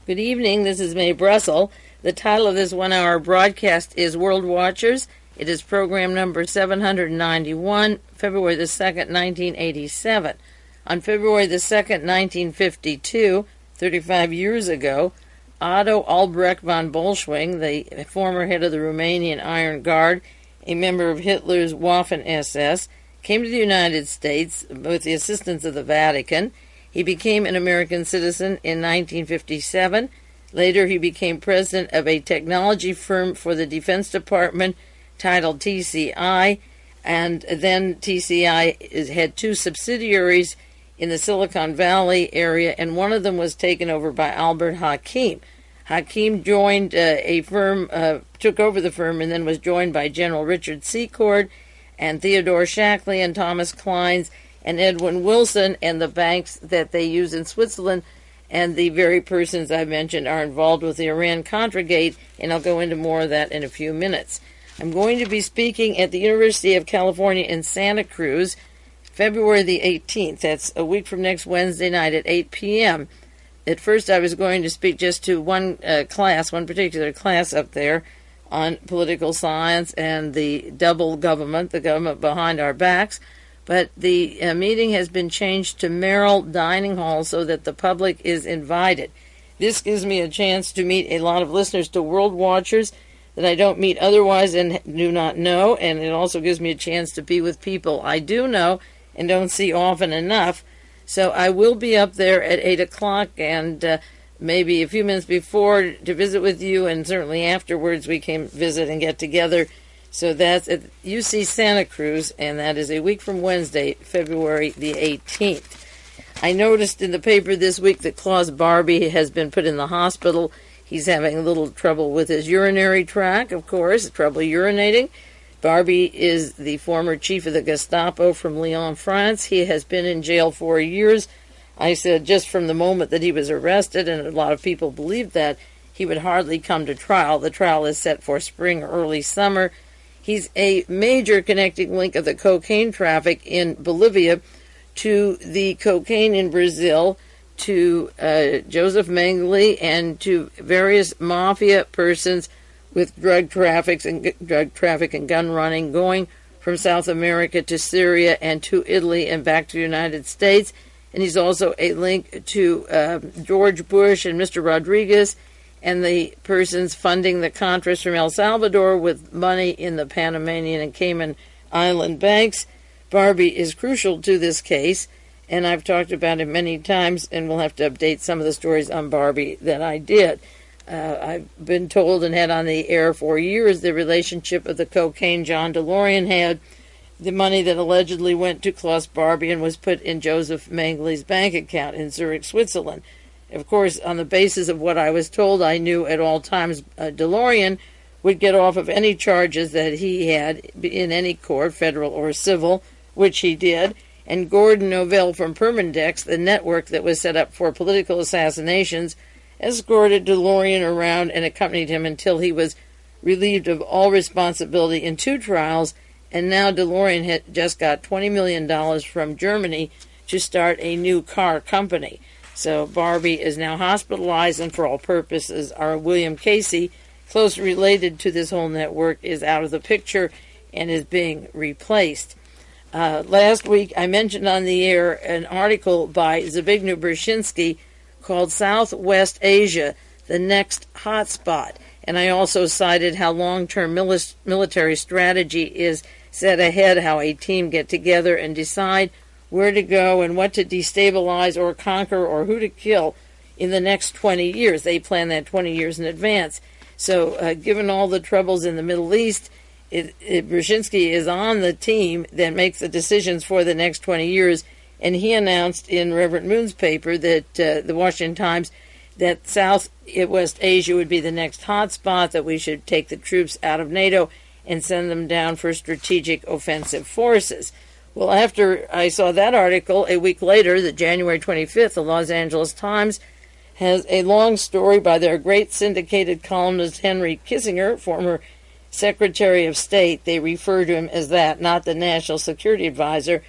Good evening, this is Mae Brussell. The title of this one-hour broadcast is World Watchers. It is program number 791, February the 2nd, 1987. On February the 2nd, 1952, 35 years ago, Otto Albrecht von Bolschwing, the former head of the Romanian Iron Guard, a member of Hitler's Waffen-SS, came to the United States with the assistance of the Vatican. He became an American citizen in 1957. Later, he became president of a technology firm for the Defense Department titled TCI, and then TCI had two subsidiaries in the Silicon Valley area, and one of them was taken over by Albert Hakim. Hakim joined a firm, took over the firm, and then was joined by General Richard Secord and Theodore Shackley and Thomas Cline and Edwin Wilson, and the banks that they use in Switzerland, and the very persons I mentioned are involved with the Iran Contragate, and I'll go into more of that in a few minutes. I'm going to be speaking at the University of California in Santa Cruz, February the 18th. That's a week from next Wednesday night at 8 p.m. At first I was going to speak just to one particular class up there on political science and the double government, the government behind our backs. But the meeting has been changed to Merrill Dining Hall so that the public is invited. This gives me a chance to meet a lot of listeners to World Watchers that I don't meet otherwise and do not know, and it also gives me a chance to be with people I do know and don't see often enough. So I will be up there at 8 o'clock and maybe a few minutes before to visit with you, and certainly afterwards we can visit and get together. So that's at UC Santa Cruz, and that is a week from Wednesday, February the 18th. I noticed in the paper this week that Klaus Barbie has been put in the hospital. He's having a little trouble with his urinary tract, of course, trouble urinating. Barbie is the former chief of the Gestapo from Lyon, France. He has been in jail 4 years. I said just from the moment that he was arrested, and a lot of people believed that, he would hardly come to trial. The trial is set for spring or early summer. He's a major connecting link of the cocaine traffic in Bolivia to the cocaine in Brazil, to Joseph Mengele, and to various mafia persons with drug traffic and gun running, going from South America to Syria and to Italy and back to the United States. And he's also a link to George Bush and Mr. Rodriguez and the persons funding the Contras from El Salvador with money in the Panamanian and Cayman Island banks. Barbie is crucial to this case, and I've talked about him many times, and we'll have to update some of the stories on Barbie that I did. I've been told and had on the air for years the relationship of the cocaine John DeLorean had, the money that allegedly went to Klaus Barbie and was put in Joseph Mengele's bank account in Zurich, Switzerland. Of course, on the basis of what I was told, I knew at all times DeLorean would get off of any charges that he had in any court, federal or civil, which he did. And Gordon Novell from Permindex, the network that was set up for political assassinations, escorted DeLorean around and accompanied him until he was relieved of all responsibility in 2 trials. And now DeLorean had just got $20 million from Germany to start a new car company. So Barbie is now hospitalized, and for all purposes, our William Casey, closely related to this whole network, is out of the picture and is being replaced. Last week, I mentioned on the air an article by Zbigniew Brzezinski called Southwest Asia, the Next Hotspot. And I also cited how long-term military strategy is set ahead, how a team get together and decide where to go and what to destabilize or conquer or who to kill in the next 20 years. They plan that 20 years in advance. So given all the troubles in the Middle East, Brzezinski is on the team that makes the decisions for the next 20 years, and he announced in Reverend Moon's paper that the Washington Times that Southwest Asia would be the next hot spot, that we should take the troops out of NATO and send them down for strategic offensive forces. Well, after I saw that article, a week later, the January 25th, the Los Angeles Times has a long story by their great syndicated columnist Henry Kissinger, former Secretary of State. They refer to him as that, not the National Security Advisor,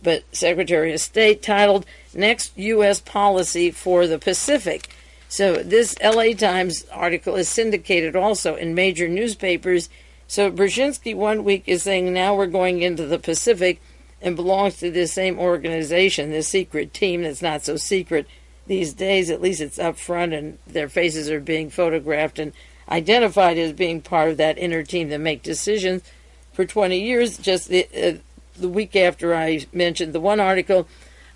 but Secretary of State, titled Next U.S. Policy for the Pacific. So this LA Times article is syndicated also in major newspapers. So Brzezinski 1 week is saying now we're going into the Pacific and belongs to this same organization, this secret team that's not so secret these days. At least it's up front and their faces are being photographed and identified as being part of that inner team that make decisions for 20 years. Just the week after I mentioned the one article,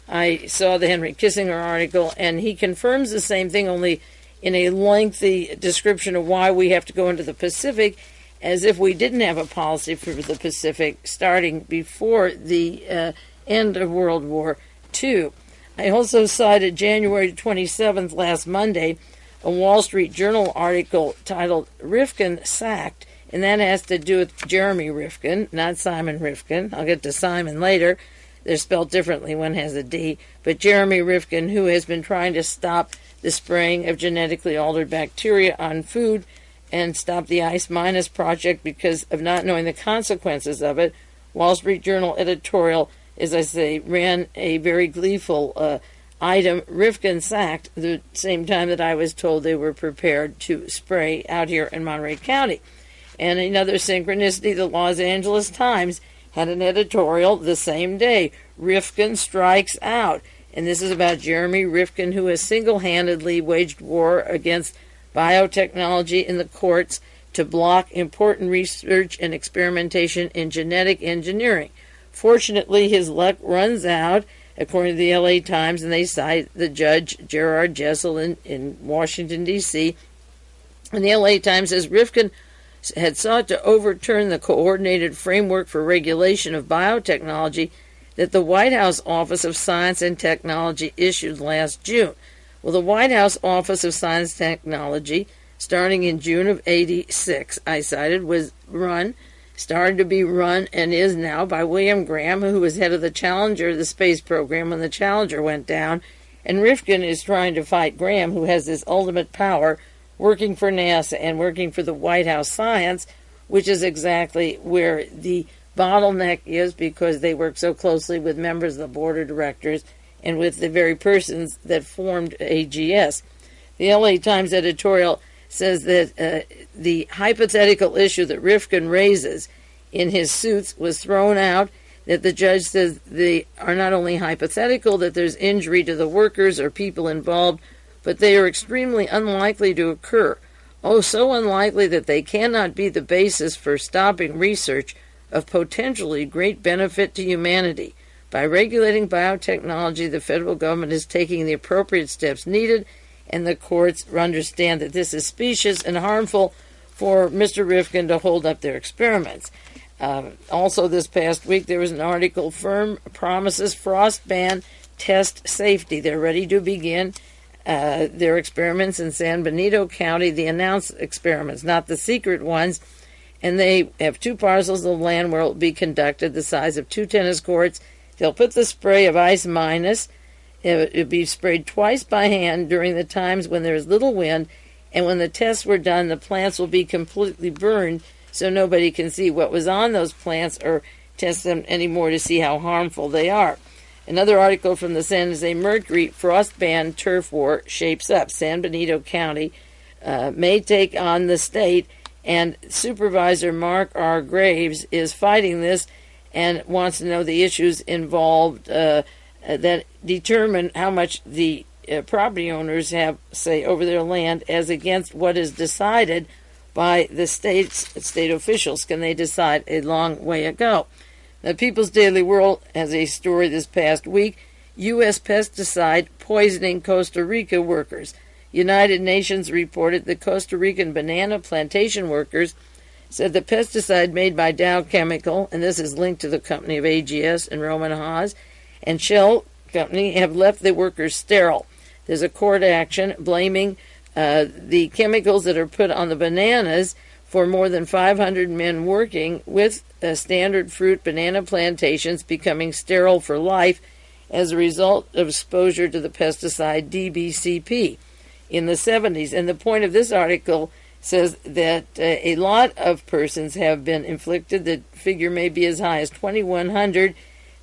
I saw the Henry Kissinger article, and he confirms the same thing, only in a lengthy description of why we have to go into the Pacific, as if we didn't have a policy for the Pacific starting before the end of World War II. I also cited January 27th, last Monday, a Wall Street Journal article titled "Rifkin Sacked," and that has to do with Jeremy Rifkin, not Simon Rifkin. I'll get to Simon later. They're spelled differently. One has a D. But Jeremy Rifkin, who has been trying to stop the spraying of genetically altered bacteria on food and stop the Ice- project because of not knowing the consequences of it. Wall Street Journal editorial, as I say, ran a very gleeful item, Rifkin sacked, the same time that I was told they were prepared to spray out here in Monterey County. And another synchronicity, the Los Angeles Times had an editorial the same day, Rifkin strikes out. And this is about Jeremy Rifkin, who has single-handedly waged war against biotechnology in the courts to block important research and experimentation in genetic engineering. Fortunately, his luck runs out, according to the LA Times, and they cite the judge, Gerard Jessel, in Washington, D.C. And the LA Times says Rifkin had sought to overturn the coordinated framework for regulation of biotechnology that the White House Office of Science and Technology issued last June. Well, the White House Office of Science and Technology, starting in June of '86, I cited, started to be run and is now by William Graham, who was head of the Challenger, the space program, when the Challenger went down. And Rifkin is trying to fight Graham, who has this ultimate power, working for NASA and working for the White House Science, which is exactly where the bottleneck is, because they work so closely with members of the board of directors and with the very persons that formed AGS. The LA Times editorial says that the hypothetical issue that Rifkin raises in his suits was thrown out, that the judge says they are not only hypothetical, that there's injury to the workers or people involved, but they are extremely unlikely to occur. Oh, so unlikely that they cannot be the basis for stopping research of potentially great benefit to humanity. By regulating biotechnology, the federal government is taking the appropriate steps needed, and the courts understand that this is specious and harmful for Mr. Rifkin to hold up their experiments. Also this past week, there was an article, Firm Promises Frost Ban Test Safety. They're ready to begin their experiments in San Benito County, the announced experiments, not the secret ones. And they have 2 parcels of land where it will be conducted, the size of 2 tennis courts. They'll put the spray of Ice-. It will be sprayed twice by hand during the times when there is little wind, and when the tests were done, the plants will be completely burned so nobody can see what was on those plants or test them anymore to see how harmful they are. Another article from the San Jose Mercury, Frost Ban Turf War shapes up. San Benito County may take on the state, and Supervisor Mark R. Graves is fighting this and wants to know the issues involved that determine how much the property owners have say over their land as against what is decided by the state officials. Can they decide? A long way ago. The People's Daily World has a story this past week, U.S. pesticide poisoning Costa Rica workers. United Nations reported that Costa Rican banana plantation workers said the pesticide made by Dow Chemical, and this is linked to the company of AGS and Roman Haas, and Shell Company have left the workers sterile. There's a court action blaming the chemicals that are put on the bananas for more than 500 men working with standard fruit banana plantations becoming sterile for life as a result of exposure to the pesticide DBCP in the 70s. And the point of this article says that a lot of persons have been inflicted. The figure may be as high as 2,100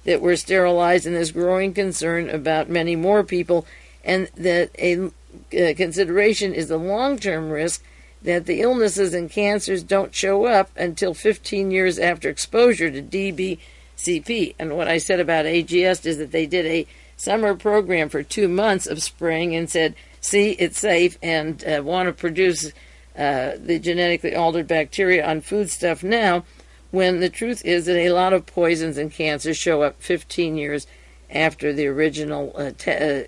that were sterilized, and there's growing concern about many more people, and that a consideration is the long-term risk that the illnesses and cancers don't show up until 15 years after exposure to DBCP. And what I said about AGS is that they did a summer program for 2 months of spraying and said, see, it's safe, and want to produce the genetically altered bacteria on foodstuff now, when the truth is that a lot of poisons and cancers show up 15 years after the original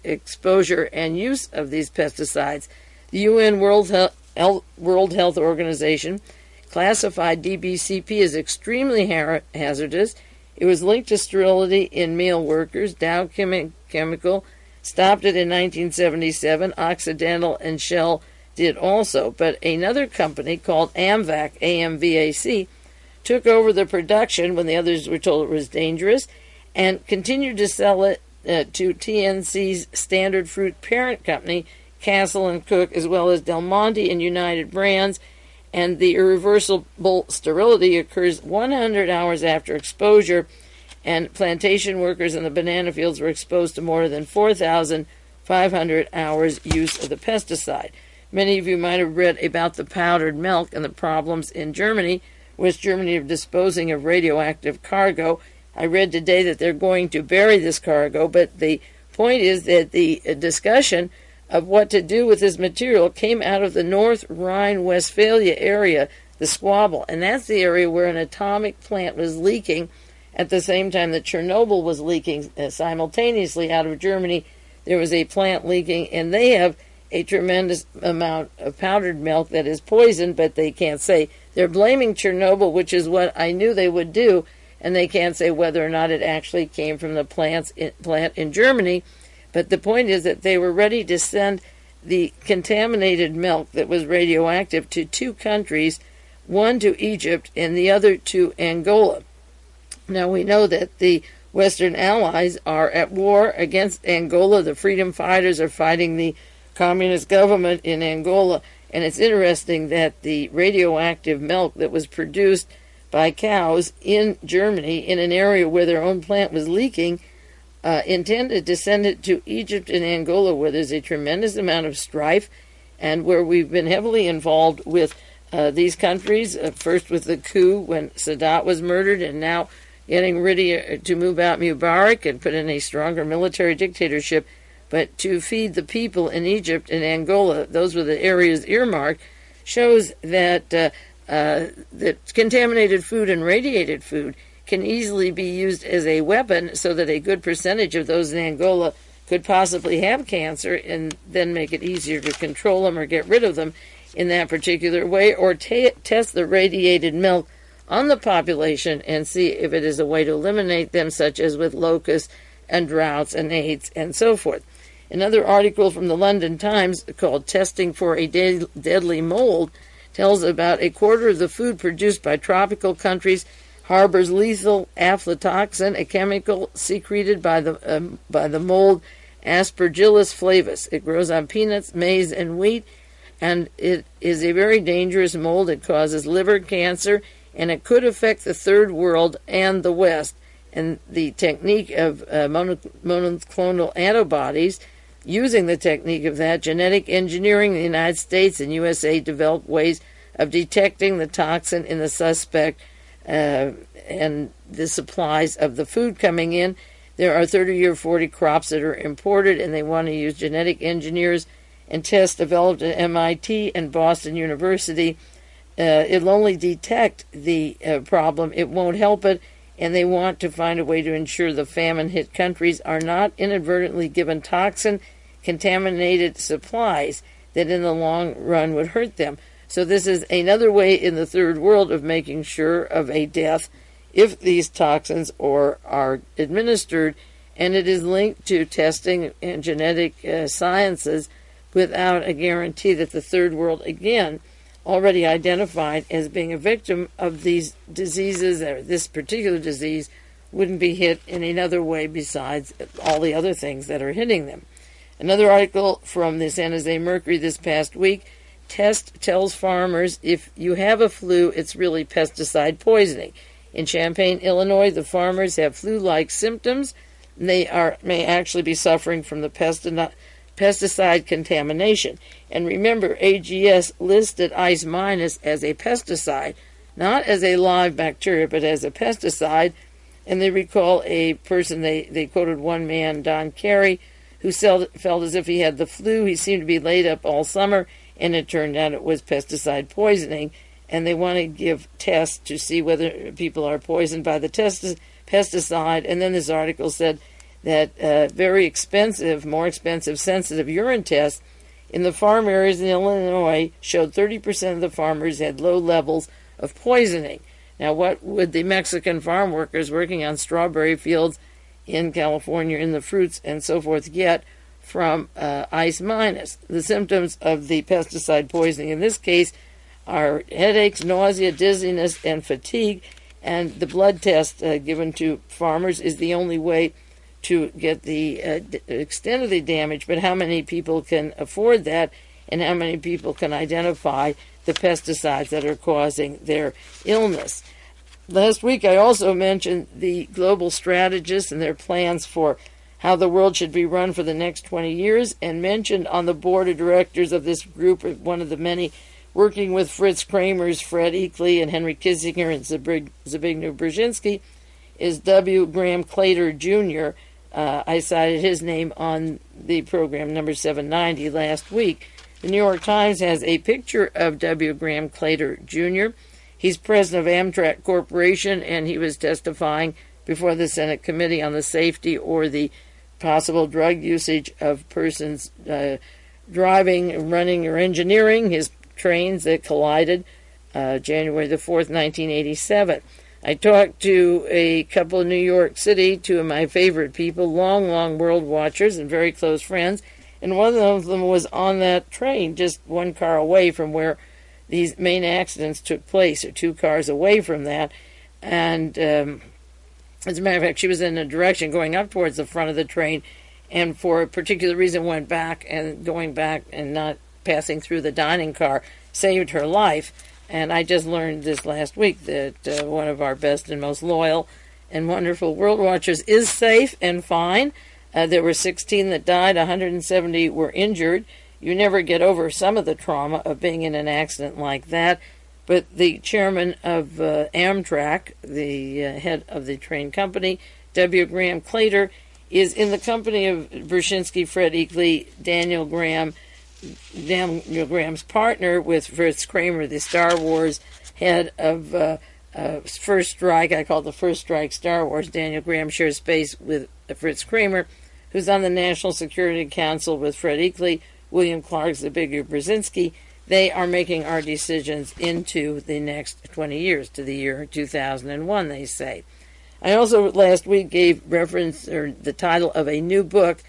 exposure and use of these pesticides. The UN World Health Organization classified DBCP as extremely hazardous. It was linked to sterility in male workers. Dow Chemical stopped it in 1977. Occidental and Shell did also. But another company called AMVAC, AMVAC, took over the production when the others were told it was dangerous and continued to sell it to TNC's Standard Fruit parent company, Castle and Cook, as well as Del Monte and United Brands. And the irreversible sterility occurs 100 hours after exposure, and plantation workers in the banana fields were exposed to more than 4,500 hours use of the pesticide. Many of you might have read about the powdered milk and the problems in Germany, West Germany, of disposing of radioactive cargo. I read today that they're going to bury this cargo, but the point is that the discussion of what to do with this material came out of the North Rhine-Westphalia area, the squabble, and that's the area where an atomic plant was leaking at the same time that Chernobyl was leaking simultaneously out of Germany. There was a plant leaking, and they have a tremendous amount of powdered milk that is poisoned, but they can't say. They're blaming Chernobyl, which is what I knew they would do, and they can't say whether or not it actually came from the plant in Germany. But the point is that they were ready to send the contaminated milk that was radioactive to 2 countries, one to Egypt and the other to Angola. Now we know that the Western allies are at war against Angola. The freedom fighters are fighting the communist government in Angola. And it's interesting that the radioactive milk that was produced by cows in Germany in an area where their own plant was leaking intended to send it to Egypt and Angola, where there's a tremendous amount of strife and where we've been heavily involved with these countries, first with the coup when Sadat was murdered, and now getting ready to move out Mubarak and put in a stronger military dictatorship. But to feed the people in Egypt and Angola, those were the areas earmarked, shows that that contaminated food and radiated food can easily be used as a weapon, so that a good percentage of those in Angola could possibly have cancer, and then make it easier to control them or get rid of them in that particular way, or test the radiated milk on the population and see if it is a way to eliminate them, such as with locusts and droughts and AIDS and so forth. Another article from the London Times called Testing for a Deadly Mold tells about a quarter of the food produced by tropical countries harbors lethal aflatoxin, a chemical secreted by the mold Aspergillus flavus. It grows on peanuts, maize, and wheat, and it is a very dangerous mold. It causes liver cancer, and it could affect the Third World and the West. And the technique of monoclonal antibodies, using the technique of that, genetic engineering in the United States and USA developed ways of detecting the toxin in the suspect and the supplies of the food coming in. There are 30 or 40 crops that are imported, and they want to use genetic engineers and tests developed at MIT and Boston University. It'll only detect the problem. It won't help it, and they want to find a way to ensure the famine-hit countries are not inadvertently given toxin-contaminated supplies that in the long run would hurt them. So this is another way in the Third World of making sure of a death if these toxins are administered, and it is linked to testing and genetic sciences without a guarantee that the Third World, again, already identified as being a victim of these diseases, or this particular disease, wouldn't be hit in another way besides all the other things that are hitting them. Another article from the San Jose Mercury this past week, test tells farmers if you have a flu, it's really pesticide poisoning. In Champaign, Illinois, the farmers have flu-like symptoms. They may actually be suffering from the pesticide contamination. And remember, AGS listed ice minus as a pesticide, not as a live bacteria, but as a pesticide. And they recall a person, they quoted one man, Don Carey, who felt as if he had the flu. He seemed to be laid up all summer, and it turned out it was pesticide poisoning. And they want to give tests to see whether people are poisoned by the pesticide. And then this article said that very expensive, more expensive, sensitive urine tests in the farm areas in Illinois showed 30% of the farmers had low levels of poisoning. Now, what would the Mexican farm workers working on strawberry fields in California in the fruits and so forth get from ice minus? The symptoms of the pesticide poisoning in this case are headaches, nausea, dizziness, and fatigue. And the blood test given to farmers is the only way to get the extent of the damage, but how many people can afford that and how many people can identify the pesticides that are causing their illness. Last week I also mentioned the global strategists and their plans for how the world should be run for the next 20 years, and mentioned on the board of directors of this group, one of the many working with Fritz Kramer's Fred Eakley and Henry Kissinger and Zbigniew Brzezinski, is W. Graham Claytor Jr. I cited his name on the program number 790 last week. The New York Times has a picture of W. Graham Claytor Jr. He's president of Amtrak Corporation, and he was testifying before the Senate Committee on the Safety or the Possible Drug Usage of Persons Driving, Running, or Engineering his trains that collided January the 4th, 1987. I talked to a couple in New York City, two of my favorite people, long world watchers and very close friends, and one of them was on that train just one car away from where these main accidents took place, or two cars away from that. And as a matter of fact, she was in a direction going up towards the front of the train, and for a particular reason went back, and going back and not passing through the dining car saved her life. And I just learned this last week that one of our best and most loyal and wonderful world watchers is safe and fine. There were 16 that died, 170 were injured. You never get over some of the trauma of being in an accident like that. But the chairman of Amtrak, the head of the train company, W. Graham Claytor, is in the company of Brzezinski, Fred Eakley, Daniel Graham's partner with Fritz Kramer, the Star Wars head of First Strike. I call it the First Strike Star Wars. Daniel Graham shares space with Fritz Kramer, who's on the National Security Council with Fred Eakley, William Clark, Zbigniew Brzezinski. They are making our decisions into the next 20 years, to the year 2001, they say. I also last week gave reference, or the title of a new book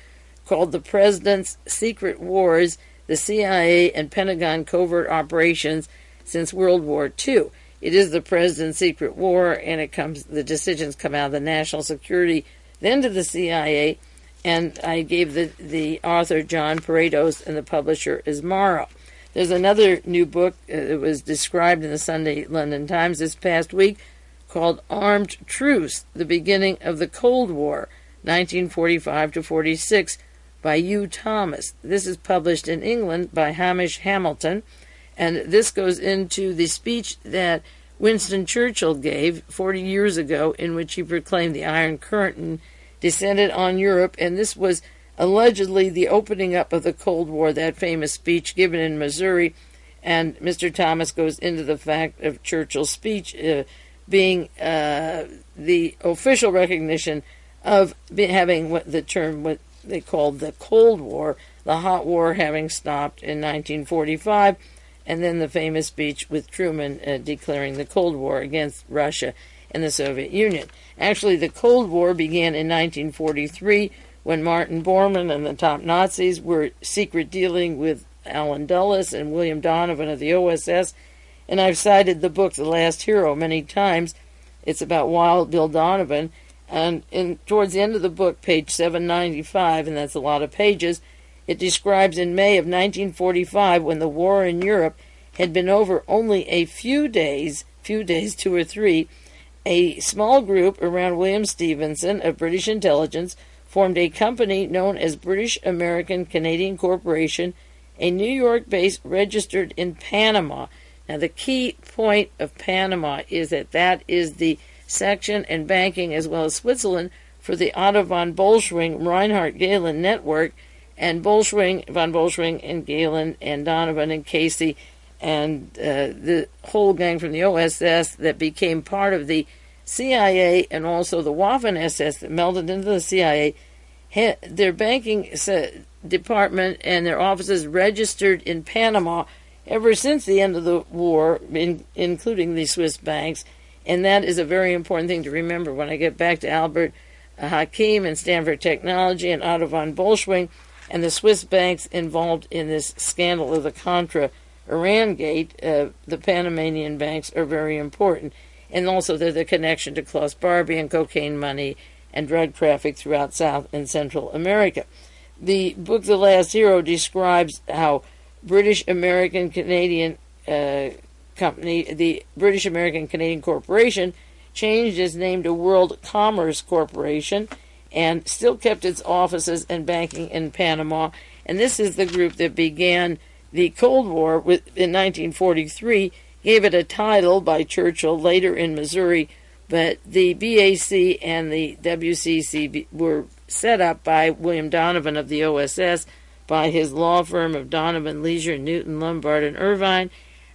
called The President's Secret Wars, the CIA and Pentagon Covert Operations Since World War II. It is the President's Secret War, and the decisions come out of the National Security, then to the CIA, and I gave the author John Paretos, and the publisher is Morrow. There's another new book that was described in the Sunday London Times this past week called Armed Truce, The Beginning of the Cold War, 1945 to 46, by Hugh Thomas. This is published in England by Hamish Hamilton, and this goes into the speech that Winston Churchill gave 40 years ago, in which he proclaimed the Iron Curtain descended on Europe, and this was allegedly the opening up of the Cold War, that famous speech given in Missouri. And Mr. Thomas goes into the fact of Churchill's speech being the official recognition of having what they called the Cold War, the hot war having stopped in 1945, and then the famous speech with Truman declaring the Cold War against Russia and the Soviet Union. Actually, the Cold War began in 1943 when Martin Bormann and the top Nazis were secret dealing with Allen Dulles and William Donovan of the OSS. And I've cited the book The Last Hero many times. It's about Wild Bill Donovan. And towards the end of the book, page 795, and that's a lot of pages, it describes in May of 1945, when the war in Europe had been over only a few days, 2 or 3, a small group around William Stevenson of British intelligence formed a company known as British American Canadian Corporation, a New York-based registered in Panama. Now, the key point of Panama is that that is the section and banking, as well as Switzerland, for the Otto von Bolschwing Reinhard Gehlen network, and Bolschwing, von Bolschwing, and Gehlen, and Donovan, and Casey, and the whole gang from the OSS that became part of the CIA, and also the Waffen-SS that melded into the CIA, their banking department and their offices registered in Panama ever since the end of the war, including the Swiss banks. And that is a very important thing to remember when I get back to Albert Hakim and Stanford Technology and Otto von Bolschwing and the Swiss banks involved in this scandal of the Contra-IRANGATE. The Panamanian banks are very important. And also they're the connection to KLAUS BARBIE and cocaine money and drug traffic throughout South and Central America. The book The Last Hero describes how British American Canadian company, the British American Canadian Corporation, changed its name to World Commerce Corporation and still kept its offices and banking in Panama. And this is the group that began the Cold War in 1943, gave it a title by Churchill later in Missouri, but the BAC and the WCC were set up by William Donovan of the OSS, by his law firm of Donovan, Leisure, Newton, Lombard, and Irvine,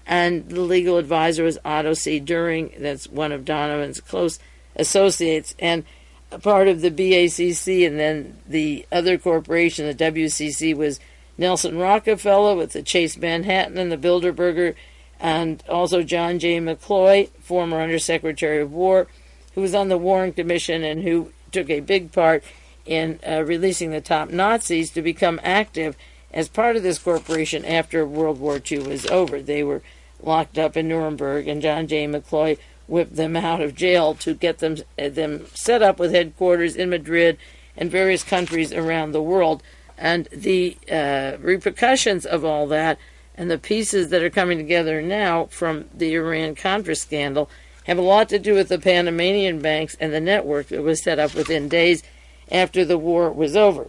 and the legal advisor was Otto C. During. That's one of Donovan's close associates, and a part of the BACC, and then the other corporation, the WCC, was Nelson Rockefeller with the Chase Manhattan and the Bilderberger, and also John J. McCloy, former Undersecretary of War, who was on the Warren Commission and who took a big part in releasing the top Nazis to become active as part of this corporation after World War II was over. They were locked up in Nuremberg, and John J. McCloy whipped them out of jail to get them set up with headquarters in Madrid and various countries around the world. And the repercussions of all that and the pieces that are coming together now from the Iran-Contra scandal have a lot to do with the Panamanian banks and the network that was set up within days after the war was over.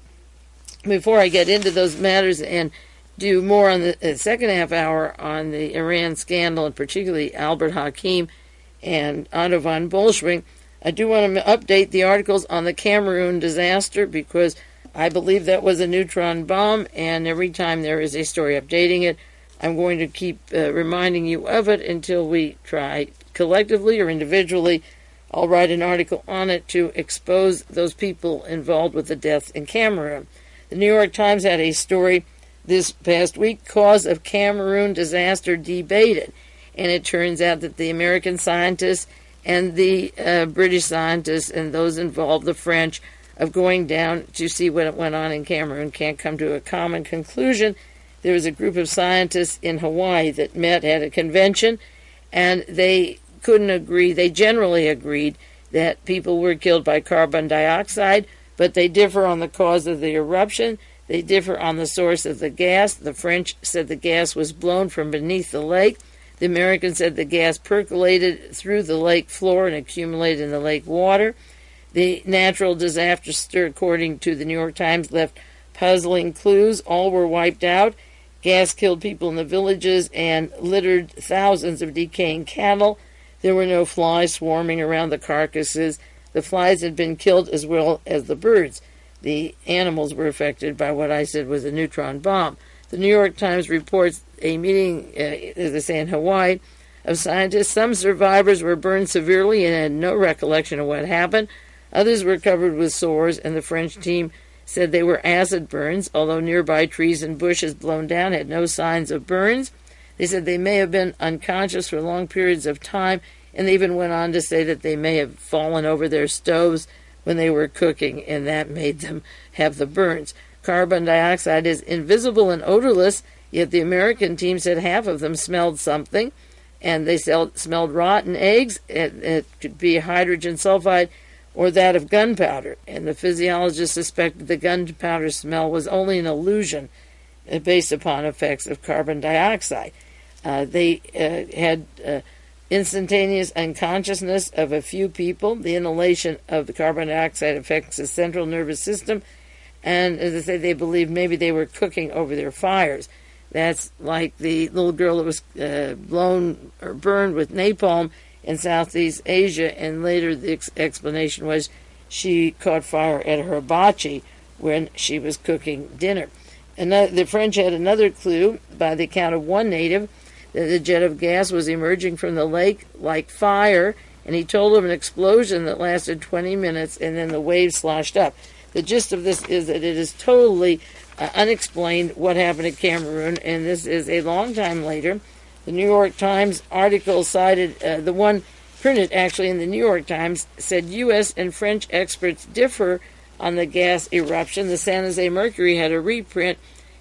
Before I get into those matters and do more on the second half hour on the Iran scandal, and particularly Albert Hakim and Otto von Bolschwing, I do want to update the articles on the Cameroon disaster, because I believe that was a neutron bomb, and every time there is a story updating it, I'm going to keep reminding you of it until we try collectively or individually. I'll write an article on it to expose those people involved with the deaths in Cameroon. The New York Times had a story this past week, Cause of Cameroon Disaster Debated, and it turns out that the American scientists and the British scientists and those involved, the French, of going down to see what went on in Cameroon can't come to a common conclusion. There was a group of scientists in Hawaii that met at a convention, and they couldn't agree. They generally agreed that people were killed by carbon dioxide, but they differ on the cause of the eruption. They differ on the source of the gas. The French said the gas was blown from beneath the lake. The Americans said the gas percolated through the lake floor and accumulated in the lake water. The natural disaster, according to the New York Times, left puzzling clues. All were wiped out. Gas killed people in the villages and littered thousands of decaying cattle. There were no flies swarming around the carcasses. The flies had been killed as well as the birds. The animals were affected by what I said was a neutron bomb. The New York Times reports a meeting, as they say, in Hawaii, of scientists. Some survivors were burned severely and had no recollection of what happened. Others were covered with sores, and the French team said they were acid burns, although nearby trees and bushes blown down had no signs of burns. They said they may have been unconscious for long periods of time, and they even went on to say that they may have fallen over their stoves when they were cooking, and that made them have the burns. Carbon dioxide is invisible and odorless, yet the American team said half of them smelled something, and they smelled rotten eggs. It could be hydrogen sulfide or that of gunpowder, and the physiologists suspected the gunpowder smell was only an illusion based upon effects of carbon dioxide. They had instantaneous unconsciousness of a few people. The inhalation of the carbon dioxide affects the central nervous system, and as I say, they believe maybe they were cooking over their fires. That's like the little girl that was blown or burned with napalm in Southeast Asia, and later the explanation was she caught fire at her hibachi when she was cooking dinner. The French had another clue by the account of one native that the jet of gas was emerging from the lake like fire, and he told of an explosion that lasted 20 minutes and then the waves sloshed up. The gist of this is that it is totally unexplained what happened at Cameroon, and this is a long time later. The New York Times article cited, the one printed actually in the New York Times, said U.S. and French experts differ on the gas eruption. The San Jose Mercury had a reprint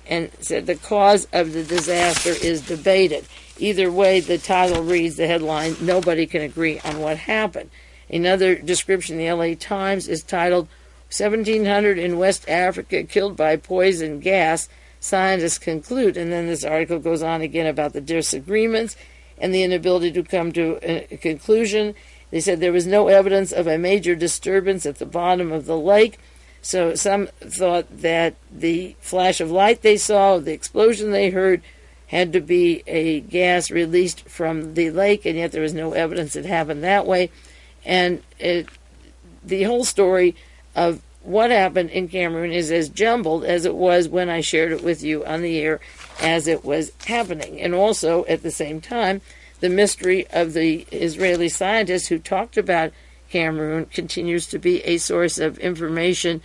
and said the cause of the disaster is debated. Either way, the title reads, the headline, nobody can agree on what happened. Another description in the L.A. Times is titled, 1,700 in West Africa killed by poison gas, scientists conclude. And then this article goes on again about the disagreements and the inability to come to a conclusion. They said there was no evidence of a major disturbance at the bottom of the lake. So some thought that the flash of light they saw, the explosion they heard, had to be a gas released from the lake, and yet there was no evidence it happened that way. And the whole story of what happened in Cameroon is as jumbled as it was when I shared it with you on the air as it was happening. And also, at the same time, the mystery of the Israeli scientists who talked about Cameroon continues to be a source of information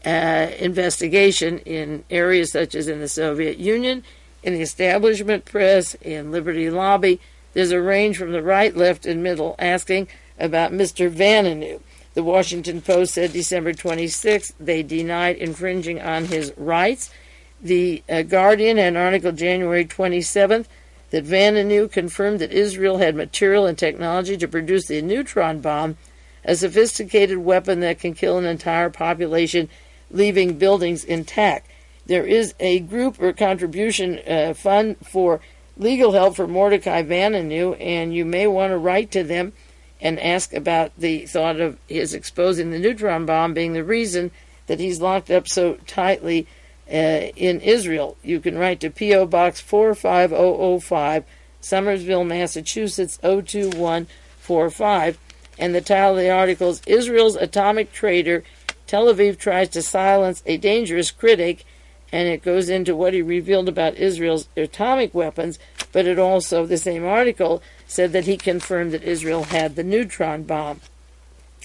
investigation in areas such as in the Soviet Union, in the establishment press, in Liberty Lobby. There's a range from the right, left, and middle asking about Mr. Vanunu. The Washington Post said December 26th they denied infringing on his rights. The Guardian had an article January 27th that Vanunu confirmed that Israel had material and technology to produce the neutron bomb, a sophisticated weapon that can kill an entire population, leaving buildings intact. There is a group or contribution fund for legal help for Mordecai Vanunu, and you may want to write to them and ask about the thought of his exposing the neutron bomb being the reason that he's locked up so tightly in Israel. You can write to P.O. Box 45005, Somersville, Massachusetts, 02145. And the title of the article is Israel's Atomic Traitor, Tel Aviv Tries to Silence a Dangerous Critic, and it goes into what he revealed about Israel's atomic weapons, but it also, the same article, said that he confirmed that Israel had the neutron bomb.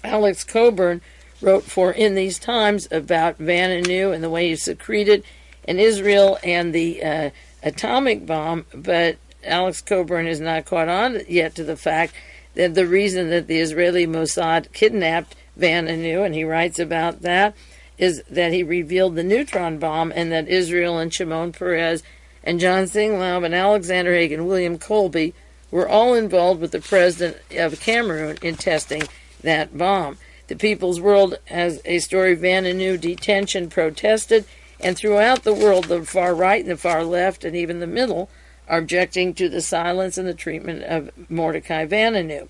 Alex Coburn wrote for In These Times about Vanunu and the way he secreted in Israel and the atomic bomb, but Alex Coburn has not caught on yet to the fact that the reason that the Israeli Mossad kidnapped Vanunu, and he writes about that, is that he revealed the neutron bomb and that Israel and Shimon Peres and John Singlaub and Alexander Haig and William Colby were all involved with the president of Cameroon in testing that bomb. The People's World has a story, Vanunu detention protested, and throughout the world, the far right and the far left and even the middle are objecting to the silence and the treatment of Mordecai Vanunu.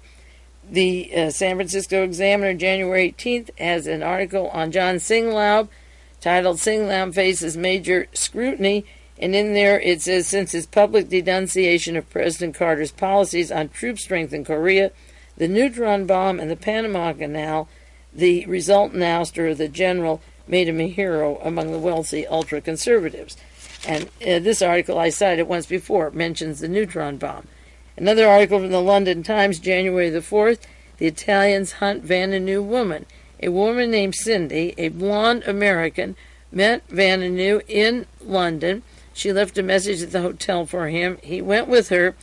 The San Francisco Examiner, January 18th, has an article on John Singlaub titled Singlaub Faces Major Scrutiny, and in there it says, since his public denunciation of President Carter's policies on troop strength in Korea, the neutron bomb, and the Panama Canal, the resultant ouster of the general made him a hero among the wealthy ultra-conservatives. And this article I cited once before mentions the neutron bomb. Another article from the London Times, January the 4th, the Italians hunt Vanunu woman. A woman named Cindy, a blonde American, met Vanunu in London. She left a message at the hotel for him. He went with her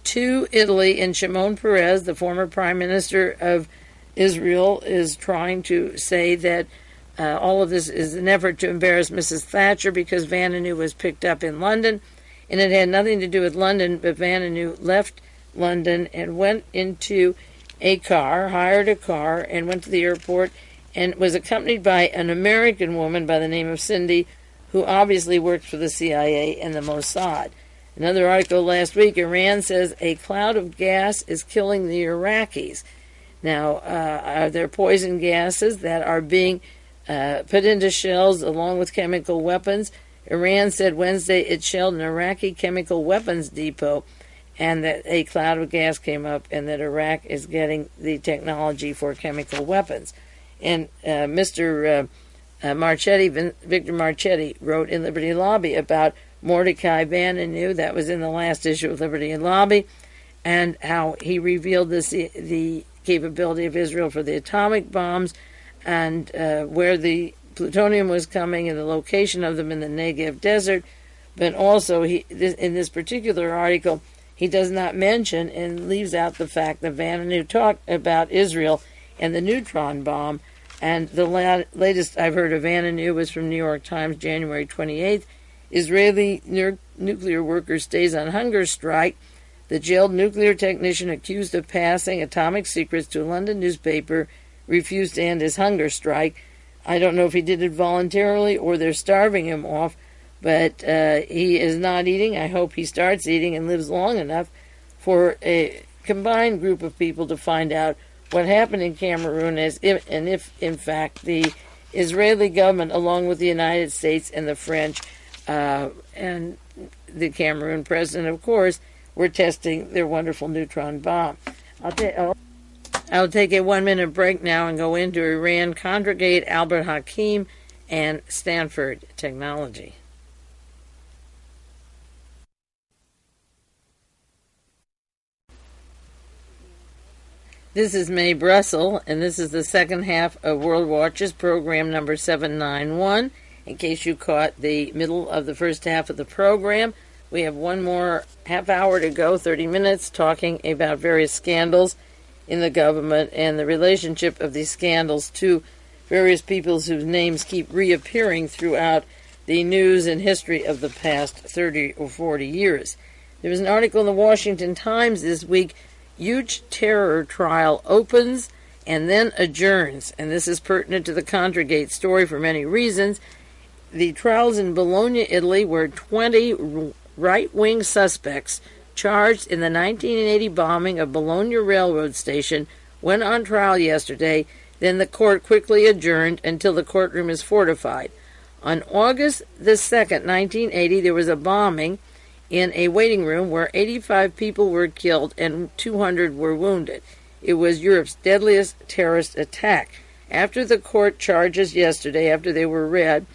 to Italy, and Shimon Peres, the former prime minister of Israel, is trying to say that all of this is an effort to embarrass Mrs. Thatcher because Vanunu was picked up in London, and it had nothing to do with London, but Vanunu left London and went into a car, hired a car, and went to the airport and was accompanied by an American woman by the name of Cindy, who obviously worked for the CIA and the Mossad. Another article last week, Iran says a cloud of gas is killing the Iraqis. Now, are there poison gases that are being put into shells along with chemical weapons? Iran said Wednesday it shelled an Iraqi chemical weapons depot, and that a cloud of gas came up, and that Iraq is getting the technology for chemical weapons. And Mr. Victor Marchetti, wrote in Liberty Lobby about Mordecai Vanunu, that was in the last issue of Liberty and Lobby, and how he revealed the capability of Israel for the atomic bombs, and where the plutonium was coming and the location of them in the Negev desert. But also, in this particular article, he does not mention and leaves out the fact that Vanunu talked about Israel and the neutron bomb. And the latest I've heard of Vanunu was from New York Times, January 28th. Israeli nuclear worker stays on hunger strike. The jailed nuclear technician accused of passing atomic secrets to a London newspaper refused to end his hunger strike. I don't know if he did it voluntarily or they're starving him off, but he is not eating. I hope he starts eating and lives long enough for a combined group of people to find out what happened in Cameroon, and if, in fact, the Israeli government, along with the United States and the French and the Cameroon president, of course, were testing their wonderful neutron bomb. I'll take a 1-minute break now and go into Iran, Contragate, Albert Hakim, and Stanford Technology. This is Mae Brussell, and this is the second half of World Watches, program number 791. In case you caught the middle of the first half of the program, we have one more half hour to go, 30 minutes, talking about various scandals in the government and the relationship of these scandals to various peoples whose names keep reappearing throughout the news and history of the past 30 or 40 years. There was an article in the Washington Times this week, huge terror trial opens and then adjourns, and this is pertinent to the Contragate story for many reasons. The trials in Bologna, Italy, where 20 right-wing suspects charged in the 1980 bombing of Bologna railroad station went on trial yesterday. Then the court quickly adjourned until the courtroom is fortified. On August the 2nd, 1980, there was a bombing in a waiting room where 85 people were killed and 200 were wounded. It was Europe's deadliest terrorist attack. After the court charges yesterday, after they were read,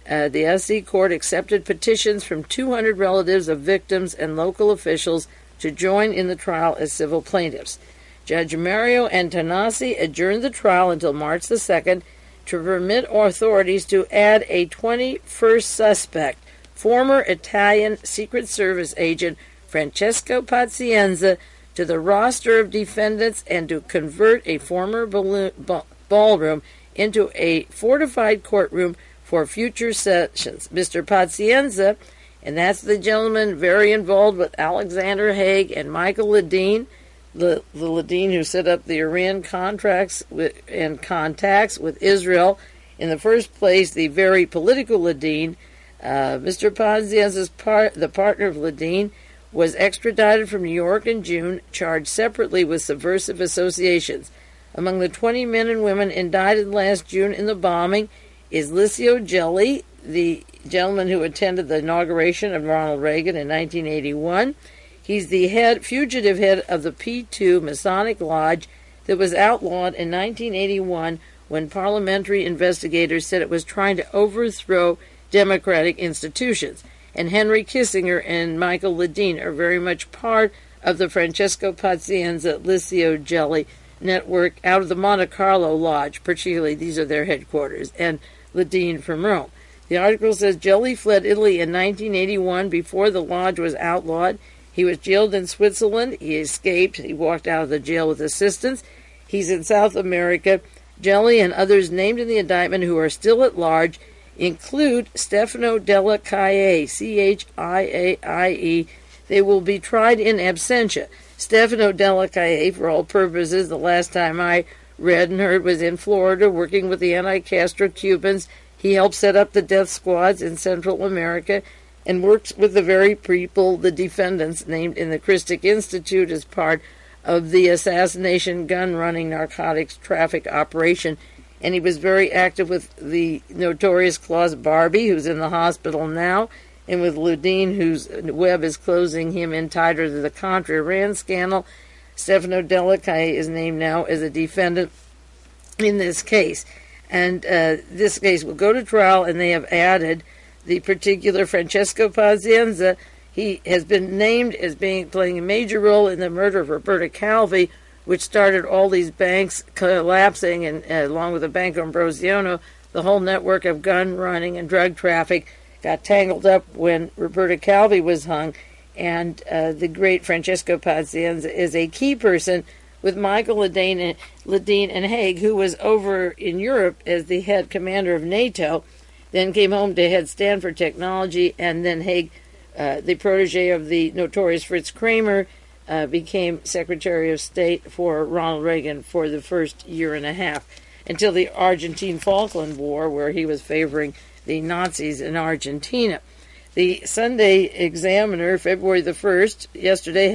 the SC court accepted petitions from 200 relatives of victims and local officials to join in the trial as civil plaintiffs. Judge Mario Antonassi adjourned the trial until March the 2nd to permit authorities to add a 21st suspect, former Italian Secret Service agent Francesco Pazienza, to the roster of defendants and to convert a former ballroom into a fortified courtroom for future sessions. Mr. Pazienza, and that's the gentleman very involved with Alexander Haig and Michael Ledeen, the Ledeen who set up the Iran contracts and contacts with Israel. In the first place, the very political Ledeen, Mr. Pazienza's the partner of Ledeen, was extradited from New York in June, charged separately with subversive associations. Among the 20 men and women indicted last June in the bombing is Licio Gelli, the gentleman who attended the inauguration of Ronald Reagan in 1981. He's the fugitive head of the P2 Masonic Lodge that was outlawed in 1981 when parliamentary investigators said it was trying to overthrow democratic institutions. And Henry Kissinger and Michael Ledeen are very much part of the Francesco Pazienza Licio Gelli network out of the Monte Carlo Lodge, particularly these are their headquarters, and Ledeen from Rome. The article says Gelli fled Italy in 1981 before the lodge was outlawed. He was jailed in Switzerland. He escaped. He walked out of the jail with assistance. He's in South America. Gelli and others named in the indictment who are still at large include Stefano Delle Chiaie, Chiaie. They will be tried in absentia. Stefano Delle Chiaie, for all purposes, the last time I read and heard, was in Florida working with the anti-Castro Cubans. He helped set up the death squads in Central America, and works with the very people, the defendants named in the Christic Institute as part of the assassination, gun-running, narcotics traffic operation. And he was very active with the notorious Klaus Barbie, who's in the hospital now, and with Ledeen, whose web is closing him in tighter to the Contra-Iran scandal. Stefano Delle is named now as a defendant in this case. And this case will go to trial, and they have added the particular Francesco Pazienza. He has been named as playing a major role in the murder of Roberta Calvi, which started all these banks collapsing, and along with the Banco Ambrosiano, the whole network of gun running and drug traffic got tangled up when Roberta Calvi was hung. And the great Francesco Pazienza is a key person with Michael Ledeen and HAIG, who was over in Europe as the head commander of NATO, then came home to head Stanford Technology, and then HAIG, the protege of the notorious Fritz Kramer, became Secretary of State for Ronald Reagan for the first year and a half, until the Argentine-Falkland War, where he was favoring the Nazis in Argentina. The Sunday Examiner, February the 1st, yesterday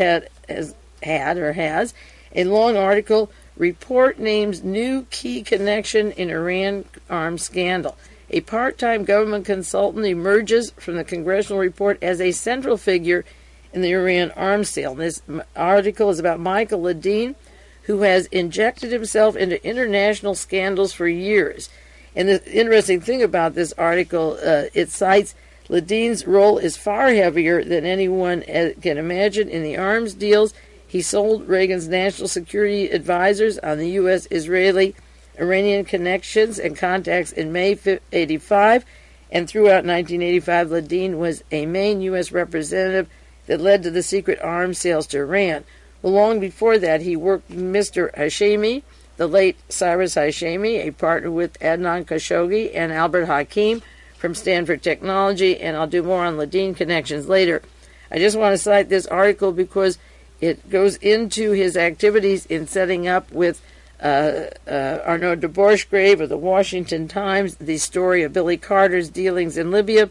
has a long article, Report Names New Key Connection in Iran Arms Scandal. A part-time government consultant emerges from the congressional report as a central figure in the Iran arms sale. This article is about Michael Ledeen, who has injected himself into international scandals for years. And the interesting thing about this article, it cites Ledeen's role is far heavier than anyone can imagine in the arms deals. He sold Reagan's national security advisors on the U.S.-Israeli Iranian connections and contacts in May 1985, and throughout 1985, Ledeen was a main U.S. representative that led to the secret arms sales to Iran. Well, long before that, he worked with Mr. Hashemi, the late Cyrus Hashemi, a partner with Adnan Khashoggi and Albert Hakim from Stanford Technology, and I'll do more on Ledeen connections later. I just want to cite this article because it goes into his activities in setting up with Arnaud de Bourchgrave of the Washington Times the story of Billy Carter's dealings in Libya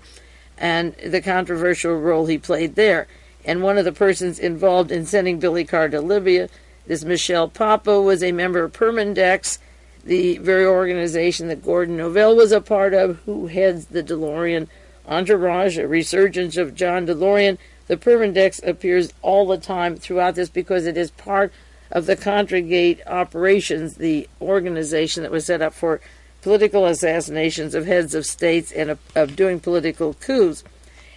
and the controversial role he played there. And one of the persons involved in sending Billy Carter to Libya, this Michel Papa, was a member of Permindex, the very organization that Gordon Novell was a part of, who heads the DeLorean entourage, a resurgence of John DeLorean. The Permindex appears all the time throughout this because it is part of the Contragate operations, the organization that was set up for political assassinations of heads of states and of doing political coups.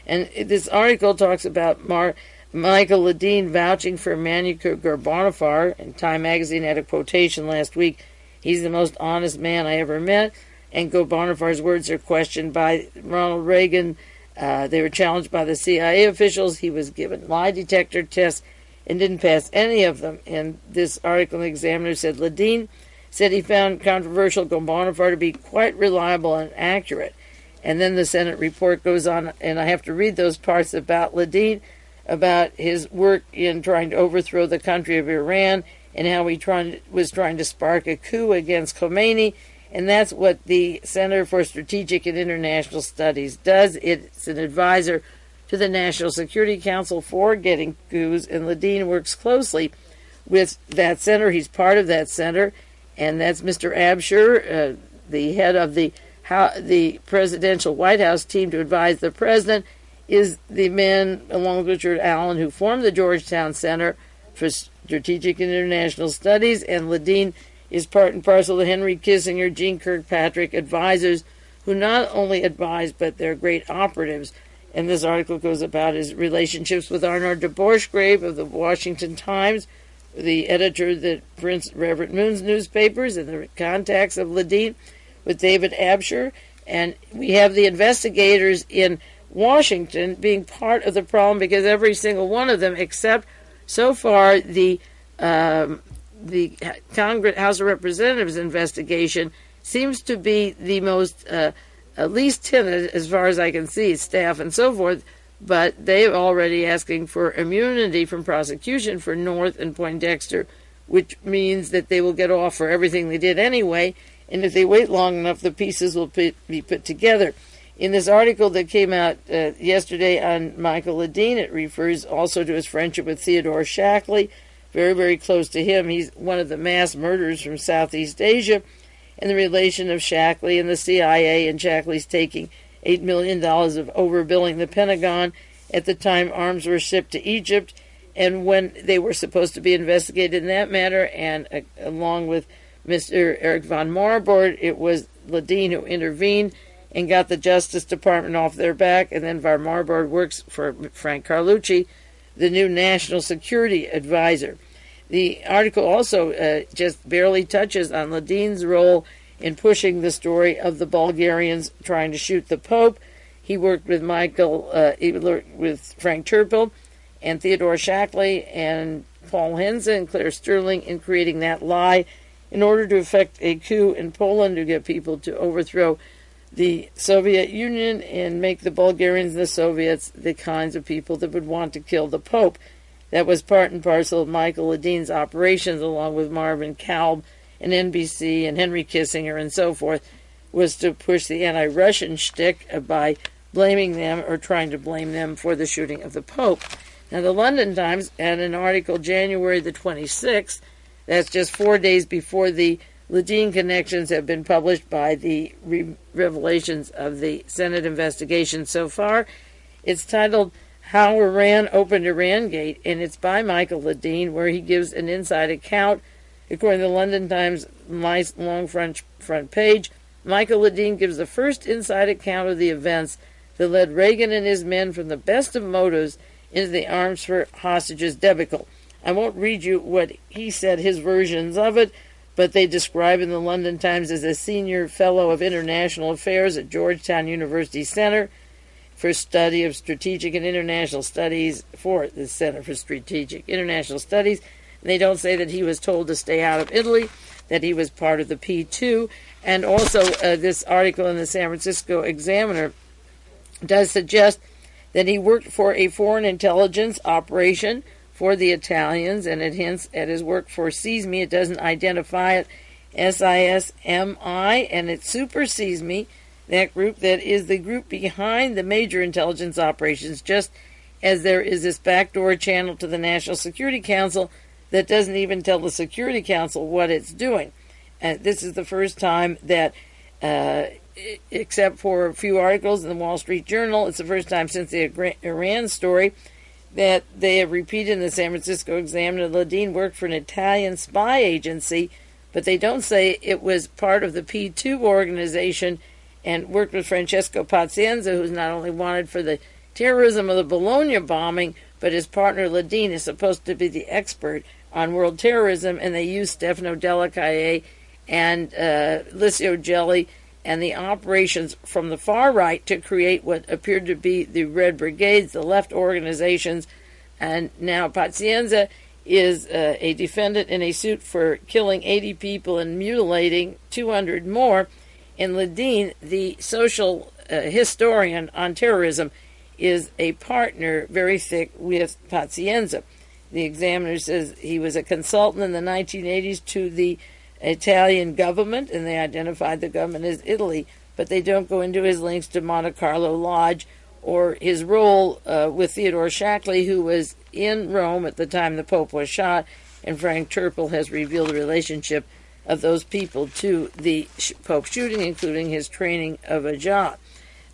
And this article talks about Michael Ledeen vouching for Manker Gorbanifar, and Time magazine had a quotation last week, "He's the most honest man I ever met," and Gorbanifar's words are questioned by Ronald Reagan. They were challenged by the CIA officials. He was given lie detector tests and didn't pass any of them. And this article in the Examiner said Ledeen said he found controversial Gorbanifar to be quite reliable and accurate. And then the Senate report goes on, and I have to read those parts about Ledeen, about his work in trying to overthrow the country of Iran and how he was trying to spark a coup against Khomeini. And that's what the Center for Strategic and International Studies does. It's an advisor to the National Security Council for getting coups, and Ledeen works closely with that center. He's part of that center, and that's Mr. Abshire, the head of the presidential White House team to advise the president, is the man, along with Richard Allen, who formed the Georgetown Center for Strategic and International Studies, and Ledeen is part and parcel of the Henry Kissinger, Gene Kirkpatrick advisors, who not only advise, but they're great operatives. And this article goes about his relationships with Arnaud de Bourchgrave of the Washington Times, the editor that prints Reverend Moon's newspapers, and the contacts of Ledeen with David Abshire. And we have the investigators in Washington being part of the problem, because every single one of them, except so far the Congress, House of Representatives investigation, seems to be the most at least timid, as far as I can see, staff and so forth, but they're already asking for immunity from prosecution for North and Poindexter, which means that they will get off for everything they did anyway, and if they wait long enough, the pieces will be put together. In this article that came out yesterday on Michael Ledeen, it refers also to his friendship with Theodore Shackley, very, very close to him. He's one of the mass murderers from Southeast Asia, and the relation of Shackley and the CIA, and Shackley's taking $8 million of overbilling the Pentagon at the time arms were shipped to Egypt, and when they were supposed to be investigated in that matter, and along with Mr. Eric von Marburg, it was Ledeen who intervened and got the Justice Department off their back, and then von Marburg works for Frank Carlucci, the new National Security Advisor. The article also just barely touches on Ledeen's role in pushing the story of the Bulgarians trying to shoot the Pope. He worked with with Frank Turpel and Theodore Shackley and Paul Henze and Claire Sterling in creating that lie in order to effect a coup in Poland to get people to overthrow the Soviet Union and make the Bulgarians and the Soviets the kinds of people that would want to kill the Pope. That was part and parcel of Michael Ledeen's operations, along with Marvin Kalb and NBC and Henry Kissinger and so forth, was to push the anti-Russian shtick by blaming them or trying to blame them for the shooting of the Pope. Now, the London Times had an article January the 26th, that's just 4 days before the Ledeen connections have been published by the revelations of the Senate investigation so far. It's titled How Iran Opened IranGate, and it's by Michael Ledeen, where he gives an inside account. According to the London Times' nice long front page, Michael Ledeen gives the first inside account of the events that led Reagan and his men from the best of motives into the arms for hostages debacle. I won't read you what he said, his versions of it, but they describe in the London Times as a senior fellow of international affairs at Georgetown University Center for Study of Strategic and International Studies, for the Center for Strategic International Studies. And they don't say that he was told to stay out of Italy, that he was part of the P2. And also this article in the San Francisco Examiner does suggest that he worked for a foreign intelligence operation for the Italians, and it hints at his work for SISMI. It doesn't identify it, SISMI, and it supersedes me, that group that is the group behind the major intelligence operations, just as there is this backdoor channel to the National Security Council that doesn't even tell the Security Council what it's doing. This is the first time that, except for a few articles in the Wall Street Journal, it's the first time since the Iran story that they have repeated in the San Francisco Examiner. Ledeen worked for an Italian spy agency, but they don't say it was part of the P2 organization and worked with Francesco Pazienza, who's not only wanted for the terrorism of the Bologna bombing, but his partner Ledeen is supposed to be the expert on world terrorism, and they used Stefano Delle and Licio Gelli and the operations from the far right to create what appeared to be the Red Brigades, the left organizations. And now Pazienza is a defendant in a suit for killing 80 people and mutilating 200 more. And Ledeen, the social historian on terrorism, is a partner very thick with Pazienza. The Examiner says he was a consultant in the 1980s to the Italian government, and they identified the government as Italy, but they don't go into his links to Monte Carlo Lodge or his role with Theodore Shackley, who was in Rome at the time the Pope was shot, and Frank Turpel has revealed the relationship of those people to the Pope shooting, including his training of a job.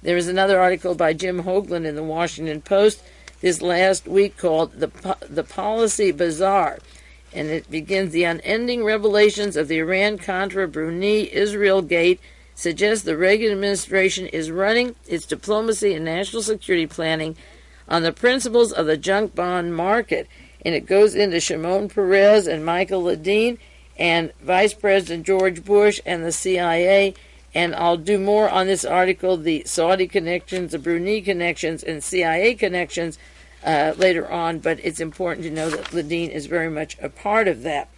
There is another article by Jim Hoagland in the Washington Post this last week called The Policy Bazaar, and it begins, the unending revelations of the Iran-Contra Bruni-Israel Gate suggests the Reagan administration is running its diplomacy and national security planning on the principles of the junk bond market. And it goes into Shimon Peres and Michael Ledeen and Vice President George Bush and the CIA. And I'll do more on this article, the Saudi connections, the Bruni connections, and CIA connections later on, but it's important to know that Ledeen is very much a part of that.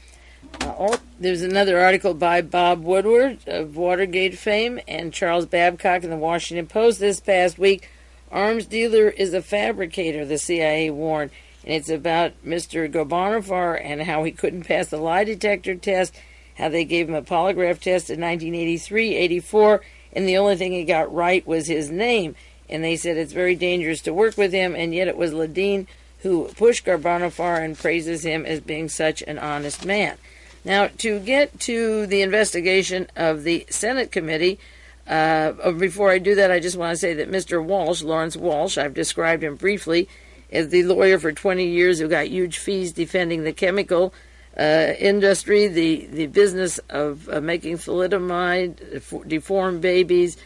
There's another article by Bob Woodward of Watergate fame and Charles Babcock in the Washington Post this past week. Arms dealer is a fabricator, the CIA warned, and it's about Mr. Gorbanifar and how he couldn't pass the lie detector test, how they gave him a polygraph test in 1983, 84, and the only thing he got right was his name. And they said it's very dangerous to work with him, and yet it was Ledeen who pushed Garbanafar and praises him as being such an honest man. Now, to get to the investigation of the Senate committee, before I do that, I just want to say that Mr. Walsh, Lawrence Walsh, I've described him briefly as the lawyer for 20 years who got huge fees defending the chemical industry, the business of making thalidomide, deformed babies,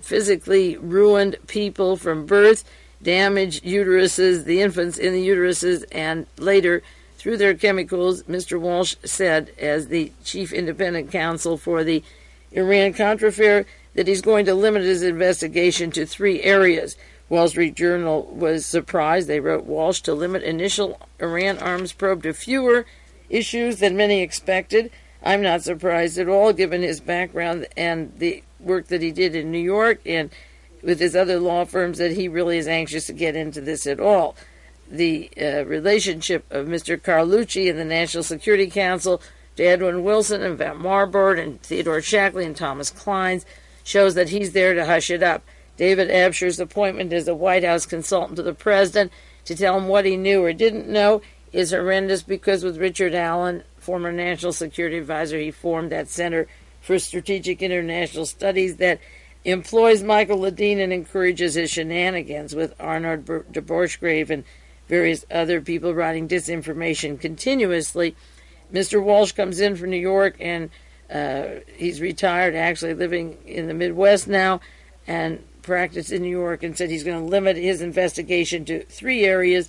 physically ruined people from birth, damaged uteruses, the infants in the uteruses, and later, through their chemicals, Mr. Walsh said, as the chief independent counsel for the Iran-Contra affair, that he's going to limit his investigation to 3 areas. Wall Street Journal was surprised. They wrote Walsh to limit initial Iran arms probe to fewer issues than many expected. I'm not surprised at all, given his background and the work that he did in New York and with his other law firms, that he really is anxious to get into this at all. The relationship of Mr. Carlucci and the National Security Council to Edwin Wilson and Van Marburg and Theodore Shackley and Thomas Clines shows that he's there to hush it up. David Abshire's appointment as a White House consultant to the president to tell him what he knew or didn't know is horrendous, because with Richard Allen, former National Security Advisor, he formed that Center for Strategic International Studies that employs Michael Ledeen and encourages his shenanigans with Arnold de Borschgrave and various other people writing disinformation continuously. Mr. Walsh comes in from New York, and he's retired, actually living in the Midwest now, and practiced in New York, and said he's going to limit his investigation to 3 areas: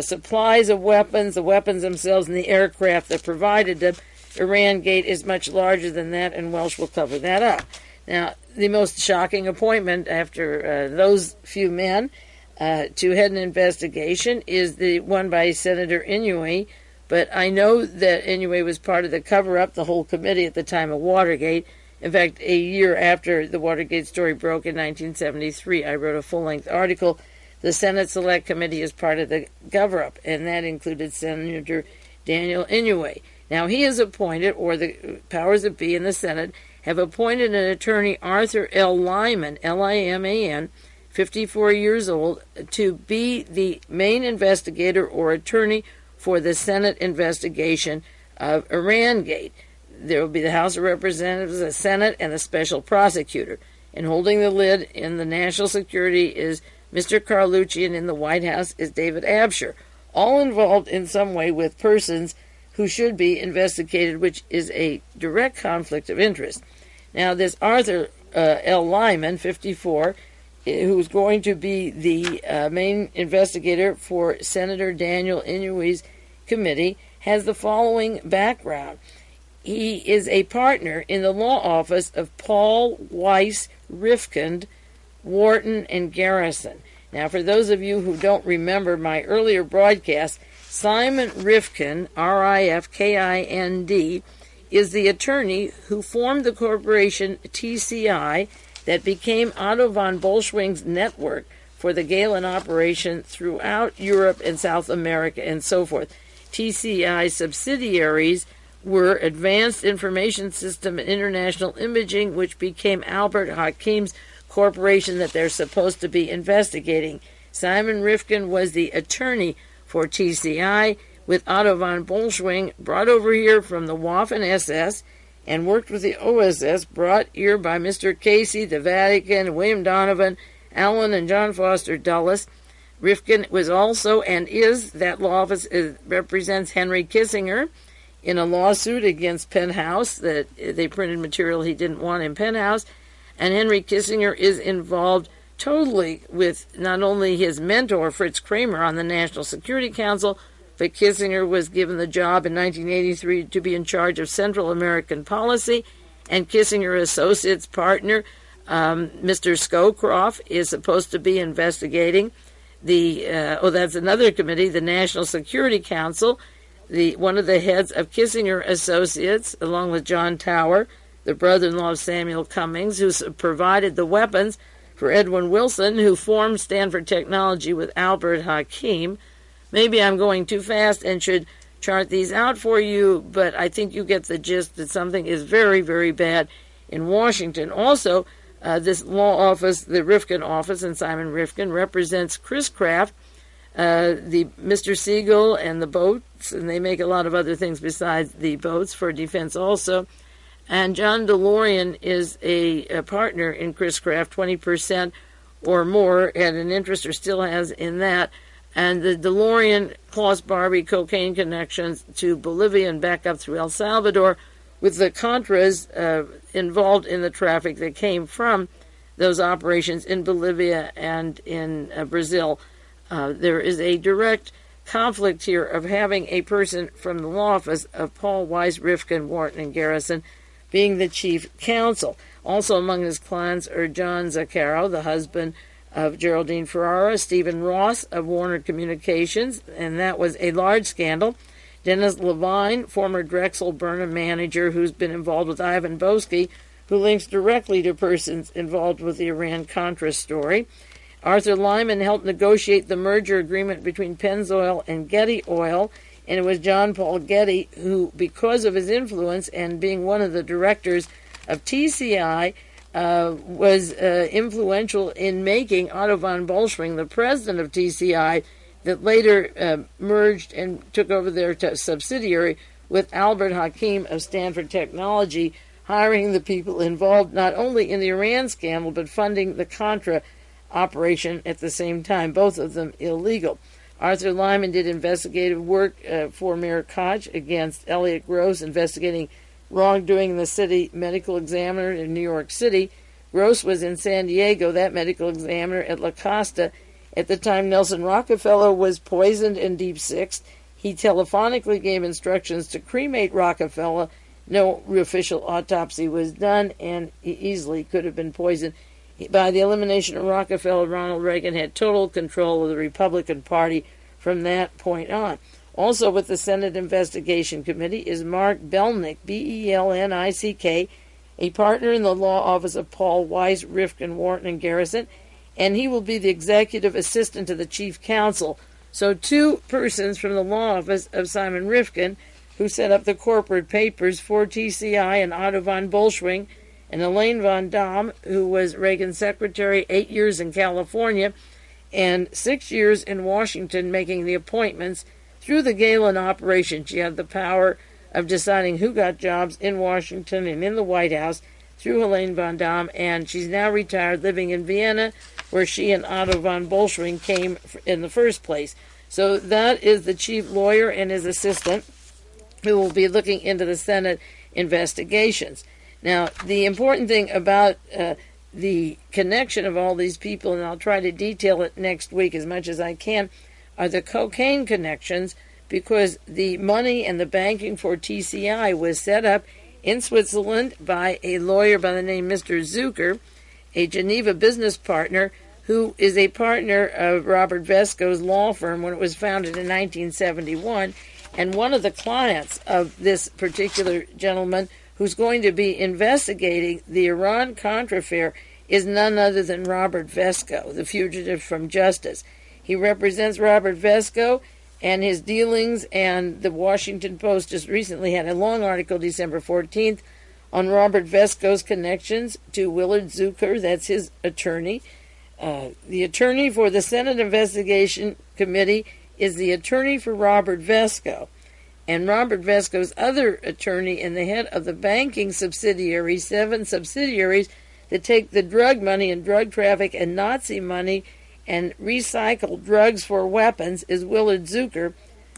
supplies of weapons, the weapons themselves, and the aircraft that provided them. IRANGATE is much larger than that, and Welsh will cover that up. Now, the most shocking appointment after those few men to head an investigation is the one by Senator Inouye, but I know that Inouye was part of the cover-up, the whole committee at the time of Watergate. In fact, a year after the Watergate story broke in 1973, I wrote a full-length article. The Senate Select Committee is part of the cover-up, and that included Senator Daniel Inouye. Now, he is appointed, or the powers that be in the Senate, have appointed an attorney, Arthur L. Liman, L-I-M-A-N, 54 years old, to be the main investigator or attorney for the Senate investigation of IRANGATE. There will be the House of Representatives, the Senate, and the special prosecutor. And holding the lid in the national security is Mr. Carlucci, and in the White House is David Abshire, all involved in some way with persons who should be investigated, which is a direct conflict of interest. Now, this Arthur L. Liman, 54, who's going to be the main investigator for Senator Daniel Inouye's committee, has the following background. He is a partner in the law office of Paul Weiss, Rifkind, Wharton, and Garrison. Now, for those of you who don't remember my earlier broadcast, Simon Rifkin, R-I-F-K-I-N-D, is the attorney who formed the corporation TCI that became Otto von Bolschwing's network for the GEHLEN operation throughout Europe and South America and so forth. TCI subsidiaries were Advanced Information System and International Imaging, which became Albert Hakim's corporation that they're supposed to be investigating. Simon Rifkin was the attorney for TCI, with Otto von Bolschwing brought over here from the Waffen-SS and worked with the OSS, brought here by Mr. Casey, the Vatican, William Donovan, Allen, and John Foster Dulles. Rifkin was also, and is, that law office represents Henry Kissinger in a lawsuit against Penthouse that they printed material he didn't want in Penthouse. And Henry Kissinger is involved totally with not only his mentor, Fritz Kramer, on the National Security Council, but Kissinger was given the job in 1983 to be in charge of Central American policy, and Kissinger Associates partner, Mr. Scowcroft, is supposed to be investigating that's another committee, the National Security Council. One of the heads of Kissinger Associates, along with John Tower, the brother-in-law of Samuel Cummings, who provided the weapons for Edwin Wilson, who formed Stanford Technology with Albert Hakim. Maybe I'm going too fast and should chart these out for you, but I think you get the gist that something is very, very bad in Washington. Also, this law office, the Rifkin office, and Simon Rifkin represents Chris Kraft, the Mr. Siegel, and the boats, and they make a lot of other things besides the boats for defense also. And John DeLorean is a partner in Chris Kraft, 20% or more, had an interest or still has in that. And the DeLorean KLAUS BARBIE cocaine connections to Bolivia and back up through El Salvador, with the Contras involved in the traffic that came from those operations in Bolivia and in Brazil. There is a direct conflict here of having a person from the law office of Paul Weiss, Rifkin, Wharton, and Garrison being the chief counsel. Also among his clients are John Zaccaro, the husband of Geraldine Ferrara, Stephen Ross of Warner Communications, and that was a large scandal. Dennis Levine, former Drexel Burnham manager who's been involved with Ivan Boesky, who links directly to persons involved with the Iran-Contra story. Arthur Lyman helped negotiate the merger agreement between Pennzoil and Getty Oil, and it was John Paul Getty who, because of his influence and being one of the directors of TCI, was influential in making Otto von Bolschwing the president of TCI, that later merged and took over their subsidiary with Albert Hakim of Stanford Technology, hiring the people involved not only in the Iran scandal but funding the Contra operation at the same time, both of them illegal. Arthur Lyman did investigative work for Mayor Koch against Elliot Gross, investigating wrongdoing in the city medical examiner in New York City. Gross was in San Diego, that medical examiner, at La Costa. At the time Nelson Rockefeller was poisoned and deep sixed, he telephonically gave instructions to cremate Rockefeller. No official autopsy was done, and he easily could have been poisoned. By the elimination of Rockefeller, Ronald Reagan had total control of the Republican Party from that point on. Also with the Senate Investigation Committee is Mark Belnick, Belnick, a partner in the law office of Paul Weiss, Rifkin, Wharton, and Garrison, and he will be the executive assistant to the chief counsel. So two persons from the law office of Simon Rifkin, who set up the corporate papers for TCI, and Otto von Bolschwing, and Elaine von Dahm, who was Reagan's secretary, 8 years in California and 6 years in Washington, making the appointments through the GEHLEN operation. She had the power of deciding who got jobs in Washington and in the White House through Helene von Dahm, and she's now retired, living in Vienna, where she and Otto von Bolschwing came in the first place. So that is the chief lawyer and his assistant, who will be looking into the Senate investigations. Now, the important thing about the connection of all these people, and I'll try to detail it next week as much as I can, are the cocaine connections, because the money and the banking for TCI was set up in Switzerland by a lawyer by the name Mr. Zucker, a Geneva business partner, who is a partner of Robert Vesco's law firm when it was founded in 1971, and one of the clients of this particular gentleman who's going to be investigating the Iran-Contra affair is none other than Robert Vesco, the fugitive from justice. He represents Robert Vesco and his dealings, and the Washington Post just recently had a long article, December 14th, on Robert Vesco's connections to Willard Zucker, that's his attorney. The attorney for the Senate Investigation Committee is the attorney for Robert Vesco. And Robert Vesco's other attorney and the head of the banking subsidiaries, 7 subsidiaries that take the drug money and drug traffic and Nazi money and recycle drugs for weapons, is Willard Zucker,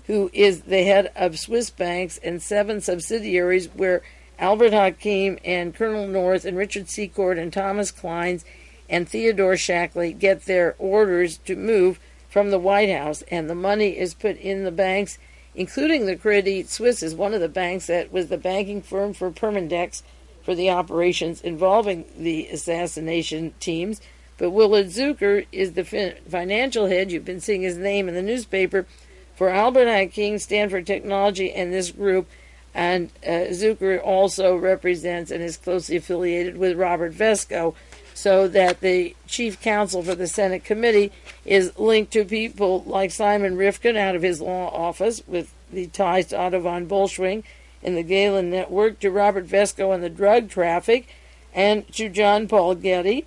who is the head of Swiss banks and 7 subsidiaries where Albert Hakim and Colonel North and Richard Secord and Thomas Clines and Theodore Shackley get their orders to move from the White House, and the money is put in the banks, including the Credit Suisse is one of the banks that was the banking firm for Permindex for the operations involving the assassination teams. But Willard Zucker is the financial head. You've been seeing his name in the newspaper for Albert Hakim, Stanford Technology, and this group. And Zucker also represents and is closely affiliated with Robert Vesco, so that the chief counsel for the Senate committee is linked to people like Simon Rifkin out of his law office with the ties to Otto von Bolschwing in the GEHLEN network, to Robert Vesco and the drug traffic, and to John Paul Getty,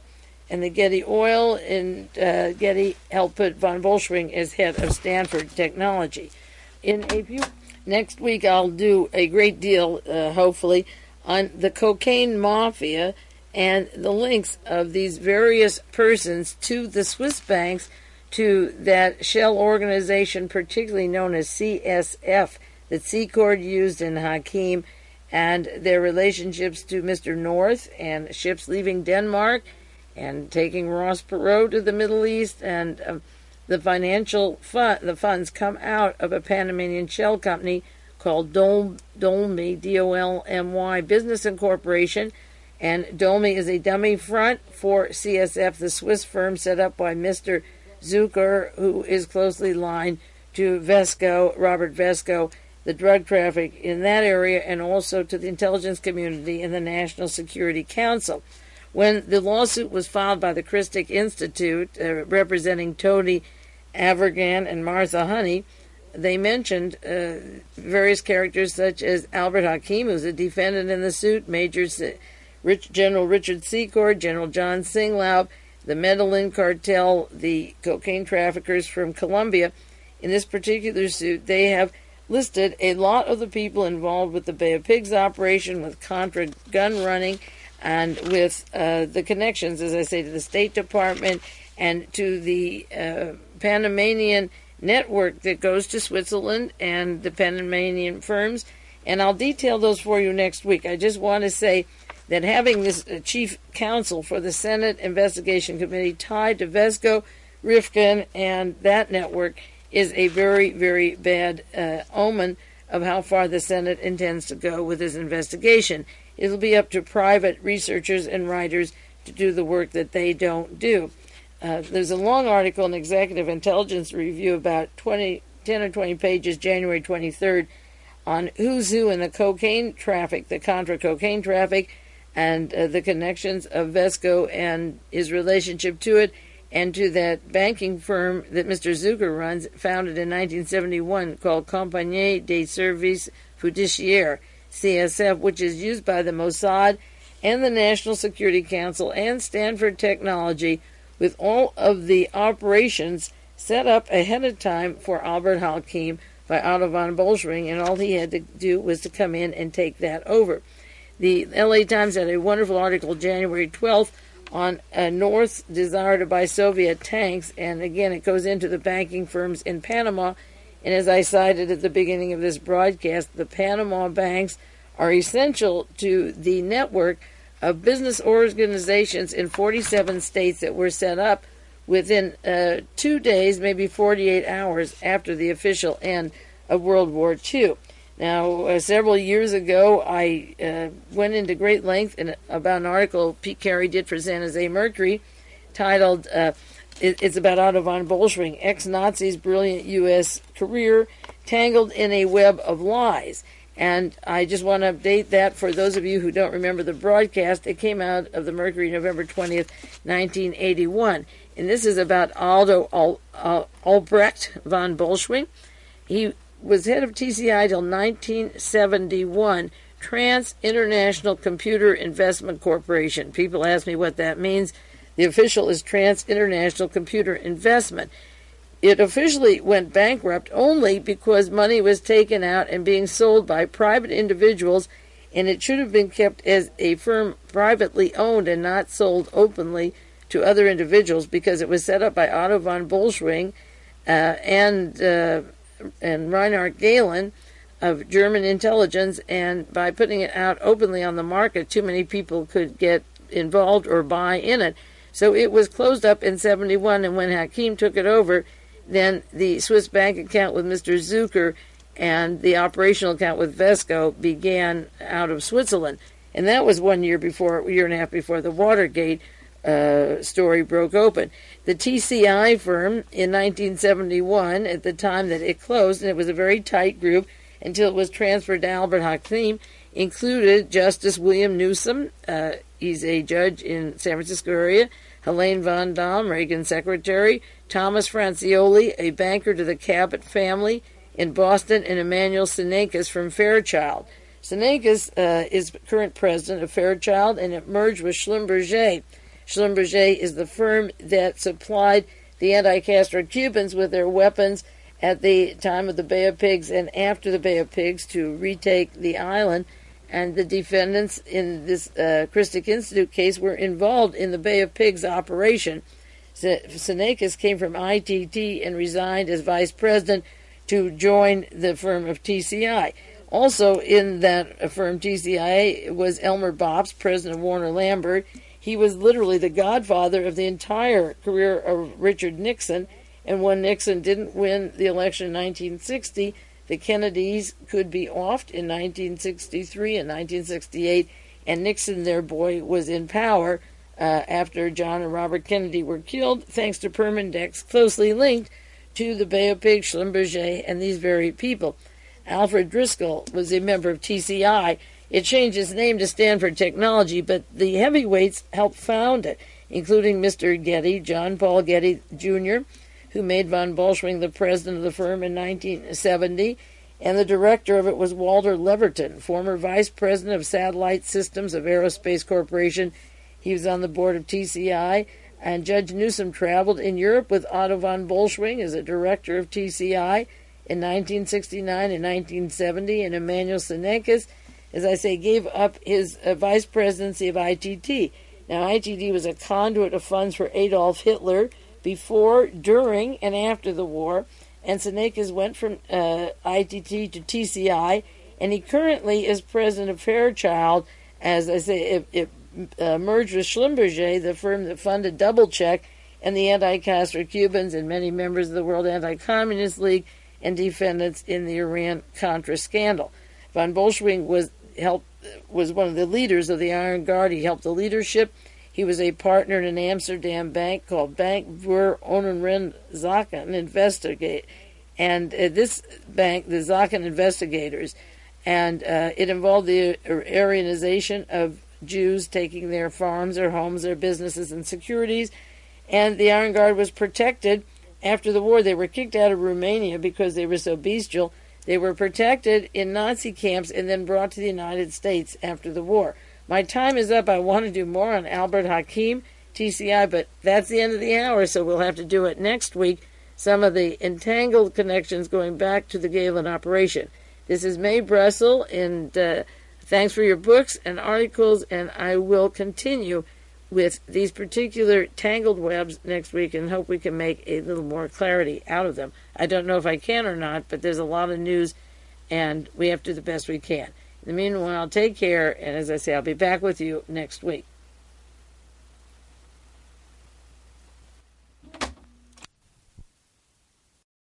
and the Getty Oil, and Getty helped put von Bolschwing as head of Stanford Technology. Next week I'll do a great deal, hopefully, on the cocaine mafia and the links of these various persons to the Swiss banks, to that shell organization, particularly known as CSF, that Secord used in Hakim, and their relationships to Mr. North and ships leaving Denmark and taking Ross Perot to the Middle East, and the the funds come out of a Panamanian shell company called Dolmy, D-O-L-M-Y Business Incorporation, and Dolmy is a dummy front for CSF, the Swiss firm set up by Mr. Zucker, who is closely aligned to Vesco, Robert Vesco, the drug traffic in that area, and also to the intelligence community and the National Security Council. When the lawsuit was filed by the Christic Institute, representing Tony Avergan and Martha Honey, they mentioned various characters such as Albert Hakim, who's a defendant in the suit, General Richard Secord, General John Singlaub, the Medellin cartel, the cocaine traffickers from Colombia. In this particular suit, they have listed a lot of the people involved with the Bay of Pigs operation, with Contra gun running, and with the connections, as I say, to the State Department and to the Panamanian network that goes to Switzerland and the Panamanian firms. And I'll detail those for you next week. I just want to say that having this chief counsel for the Senate Investigation Committee tied to Vesco, Rifkin, and that network is a very, very bad omen of how far the Senate intends to go with this investigation. It'll be up to private researchers and writers to do the work that they don't do. There's a long article in Executive Intelligence Review, about 10 or 20 pages, January 23rd, on who's who in the cocaine traffic, the Contra cocaine traffic, and the connections of Vesco and his relationship to it, and to that banking firm that Mr. Zucker runs, founded in 1971, called Compagnie des Services Fiduciaires, CSF, which is used by the Mossad and the National Security Council and Stanford Technology, with all of the operations set up ahead of time for Albert Hakim by Otto von Bolschwing, and all he had to do was to come in and take that over. The LA Times had a wonderful article January 12th on North's desire to buy Soviet tanks, and again it goes into the banking firms in Panama, and as I cited at the beginning of this broadcast, the Panama banks are essential to the network of business organizations in 47 states that were set up within 2 days, maybe 48 hours after the official end of World War II. Now, several years ago, I went into great length about an article Pete Carey did for San Jose Mercury, titled, it's about Otto von Bolschwing, ex-Nazi's brilliant U.S. career, tangled in a web of lies. And I just want to update that for those of you who don't remember the broadcast. It came out of the Mercury November 20th, 1981. And this is about Aldo Albrecht von Bolschwing. He was head of TCI till 1971, Trans International Computer Investment Corporation. People ask me what that means. The official is Trans International Computer Investment. It officially went bankrupt only because money was taken out and being sold by private individuals, and it should have been kept as a firm privately owned and not sold openly to other individuals, because it was set up by Otto von Bolschwing and Reinhard GEHLEN of German intelligence, and by putting it out openly on the market, too many people could get involved or buy in it. So it was closed up in 71, and when Hakim took it over, then the Swiss bank account with Mr. Zucker and the operational account with Vesco began out of Switzerland. And that was 1 year before, a year and a half before the Watergate story broke open. The TCI firm in 1971, at the time that it closed, and it was a very tight group until it was transferred to Albert Hakim, included Justice William Newsom, he's a judge in San Francisco area, Helene von Dahm, Reagan's secretary, Thomas Francioli, a banker to the Cabot family in Boston, and Emmanuel Sinekis from Fairchild. Senecas is current president of Fairchild, and it merged with Schlumberger. Schlumberger is the firm that supplied the anti-Castro Cubans with their weapons at the time of the Bay of Pigs and after the Bay of Pigs to retake the island. And the defendants in this Christic Institute case were involved in the Bay of Pigs operation. Senecas came from ITT and resigned as vice president to join the firm of TCI. Also in that firm TCI was Elmer Bops, president of Warner Lambert. He was literally the godfather of the entire career of Richard Nixon, and when Nixon didn't win the election in 1960, the Kennedys could be offed in 1963 and 1968, and Nixon, their boy, was in power after John and Robert Kennedy were killed, thanks to Permindex closely linked to the Bay of Pigs, Schlumberger, and these very people. Alfred Driscoll was a member of TCI. It changed its name to Stanford Technology, but the heavyweights helped found it, including Mr. Getty, John Paul Getty, Jr., who made von Bolschwing the president of the firm in 1970, and the director of it was Walter Leverton, former vice president of Satellite Systems of Aerospace Corporation. He was on the board of TCI, and Judge Newsom traveled in Europe with Otto von Bolschwing as a director of TCI in 1969 and 1970, and Emmanuel Senecas, as I say, gave up his vice presidency of ITT. Now, ITT was a conduit of funds for Adolf Hitler before, during, and after the war, and Senecas went from ITT to TCI, and he currently is president of Fairchild. As I say, it merged with Schlumberger, the firm that funded Double Check and the anti-Castro Cubans and many members of the World Anti-Communist League and defendants in the Iran-Contra scandal. Von Bolschwing was one of the leaders of the Iron Guard. He helped the leadership. He was a partner in an Amsterdam bank called Bank voor Onroerend Zaken Investigate, and this bank, the Zaken Investigators, and it involved the Aryanization of Jews taking their farms, their homes, their businesses, and securities. And the Iron Guard was protected after the war. They were kicked out of Romania because they were so bestial. They were protected in Nazi camps and then brought to the United States after the war. My time is up. I want to do more on Albert Hakim, TCI, but that's the end of the hour, so we'll have to do it next week. Some of the entangled connections going back to the GEHLEN operation. This is Mae Brussell, and thanks for your books and articles, and I will continue with these particular tangled webs next week and hope we can make a little more clarity out of them. I don't know if I can or not, but there's a lot of news, and we have to do the best we can. In the meanwhile, take care, and as I say, I'll be back with you next week.